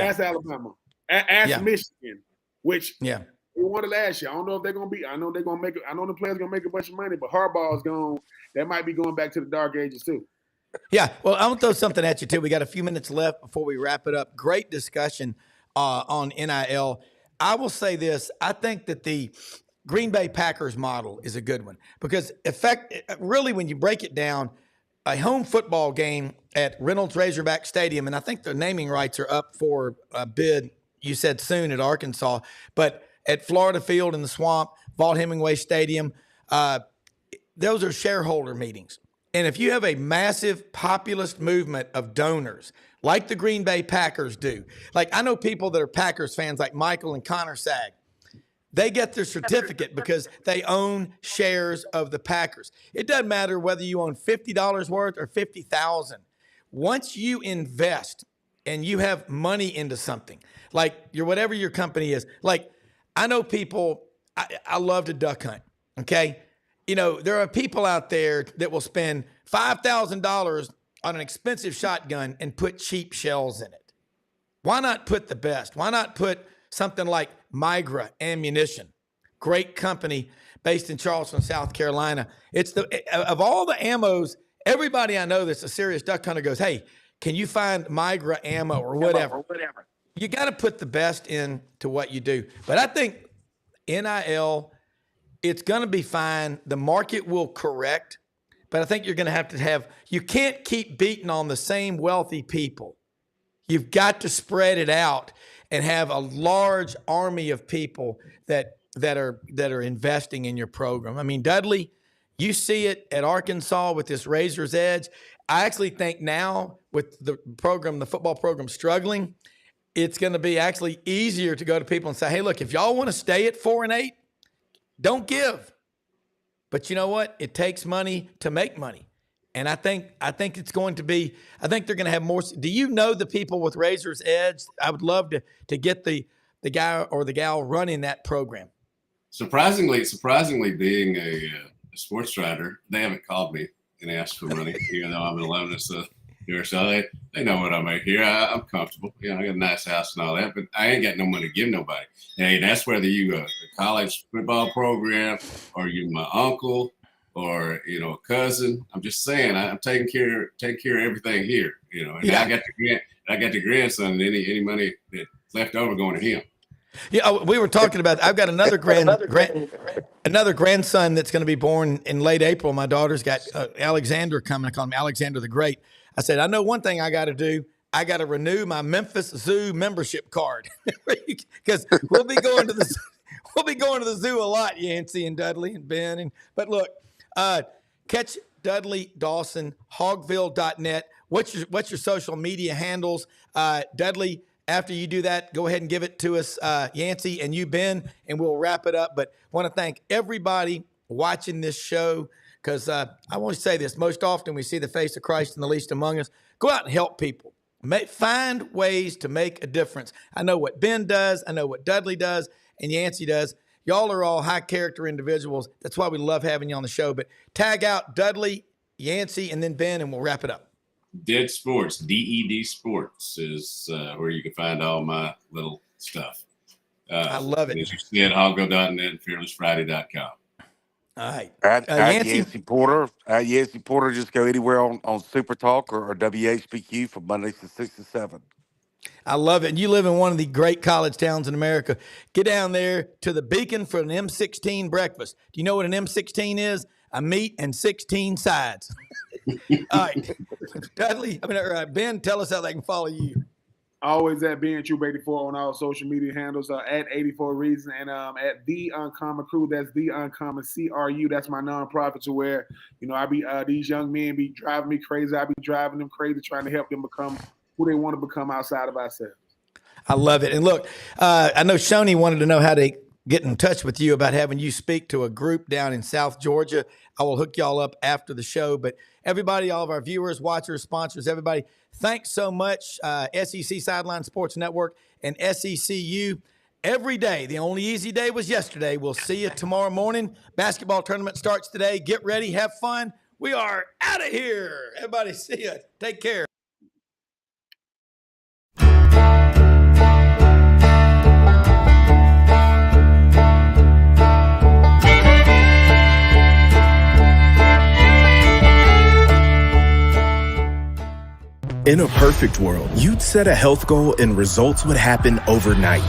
ask Alabama, ask Michigan, which we won it last year. I don't know if they're gonna be. I know they're gonna make. I know the players gonna make a bunch of money, but Harbaugh's going. That might be going back to the dark ages too. Yeah. Well, I'm gonna throw something at you too. We got a few minutes left before we wrap it up. Great discussion on NIL. I will say this. I think that the Green Bay Packers model is a good one because really when you break it down, a home football game at Reynolds Razorback Stadium, and I think the naming rights are up for a bid, you said soon at Arkansas, but at Florida Field in the Swamp, Vaught Hemingway Stadium, those are shareholder meetings. And if you have a massive populist movement of donors, like the Green Bay Packers do, like I know people that are Packers fans like Michael and Connor Sag, they get their certificate because they own shares of the Packers. It doesn't matter whether you own $50 worth or $50,000. Once you invest and you have money into something, like whatever your company is, like I know people, I love to duck hunt, okay? There are people out there that will spend $5,000 on an expensive shotgun and put cheap shells in it. Why not put the best? Why not put something like Migra Ammunition, great company based in Charleston, South Carolina. It's of all the ammos, everybody I know that's a serious duck hunter goes, hey, can you find Migra ammo or whatever? You got to put the best into what you do. But I think NIL, it's going to be fine. The market will correct. But I think you're going to have, you can't keep beating on the same wealthy people. You've got to spread it out and have a large army of people that are investing in your program. I mean, Dudley, you see it at Arkansas with this Razor's Edge. I actually think now with the football program struggling, it's going to be actually easier to go to people and say, hey, look, if y'all want to stay at 4-8, don't give. But you know what? It takes money to make money. And I think it's going to be, I think they're going to have more. Do you know the people with Razor's Edge? I would love to get the guy or the gal running that program. Surprisingly, being a sports writer, they haven't called me and asked for money, even though I'm an alumnus here. So they know what I make here. I'm comfortable. I got a nice house and all that, but I ain't got no money to give nobody. Hey, that's whether you a college football program or you my uncle or a cousin. I'm just saying I'm taking care of everything here. And I got the grandson, and any money that's left over going to him. Yeah, we were talking about. I've got another grandson that's going to be born in late April. My daughter's got Alexander coming. I call him Alexander the Great. I said, I know one thing I got to do. I got to renew my Memphis Zoo membership card because we'll be going to the zoo a lot, Yancey and Dudley and Ben. But look, catch Dudley Dawson, hogville.net. What's your social media handles, Dudley? After you do that, go ahead and give it to us, Yancey, and you, Ben, and we'll wrap it up. But I want to thank everybody watching this show because I want to say this. Most often we see the face of Christ in the least among us. Go out and help people. Find ways to make a difference. I know what Ben does. I know what Dudley does and Yancey does. Y'all are all high-character individuals. That's why we love having you on the show. But tag out Dudley, Yancey, and then Ben, and we'll wrap it up. Dead Sports, DED Sports is where you can find all my little stuff. I love it. As you said, hoggo.net and fearlessfriday.com. All right. At Yancey, Yancey Porter, just go anywhere on Super Talk or WHBQ from Mondays to 6 to 7. I love it. And you live in one of the great college towns in America. Get down there to the Beacon for an M16 breakfast. Do you know what an M16 is? A meat and 16 sides. All right. Dudley, Ben, tell us how they can follow you. Always at Ben Troupe 84 on all social media handles, at 84 Reason, and at The Uncommon Crew. That's The Uncommon CRU. That's my nonprofit, to where, I be these young men be driving me crazy. I be driving them crazy, trying to help them become who they want to become outside of ourselves. I love it. And look, I know Shoney wanted to know how to get in touch with you about having you speak to a group down in South Georgia. I will hook y'all up after the show. But everybody, all of our viewers, watchers, sponsors, everybody, thanks so much. SEC Sidelines Sports Network and SECU every day. The only easy day was yesterday. We'll see you tomorrow morning. Basketball tournament starts today. Get ready. Have fun. We are out of here. Everybody, see you. Take care. In a perfect world, you'd set a health goal and results would happen overnight.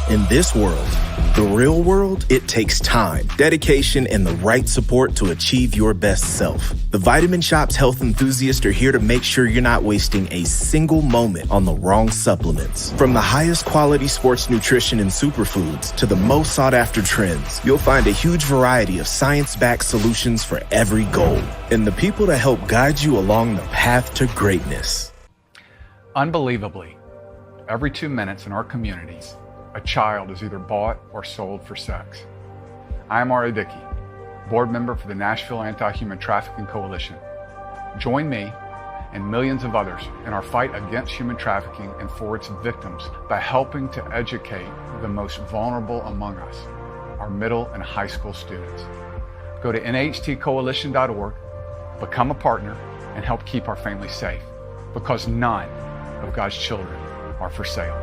In this world, the real world, it takes time, dedication, and the right support to achieve your best self. The Vitamin Shoppe health enthusiasts are here to make sure you're not wasting a single moment on the wrong supplements. From the highest quality sports nutrition and superfoods to the most sought after trends, you'll find a huge variety of science-backed solutions for every goal. And the people to help guide you along the path to greatness. Unbelievably, every 2 minutes in our communities, a child is either bought or sold for sex. I am Ari Dickey, board member for the Nashville Anti-Human Trafficking Coalition. Join me and millions of others in our fight against human trafficking and for its victims by helping to educate the most vulnerable among us, our middle and high school students. Go to nhtcoalition.org, become a partner, and help keep our families safe, because none of God's children are for sale.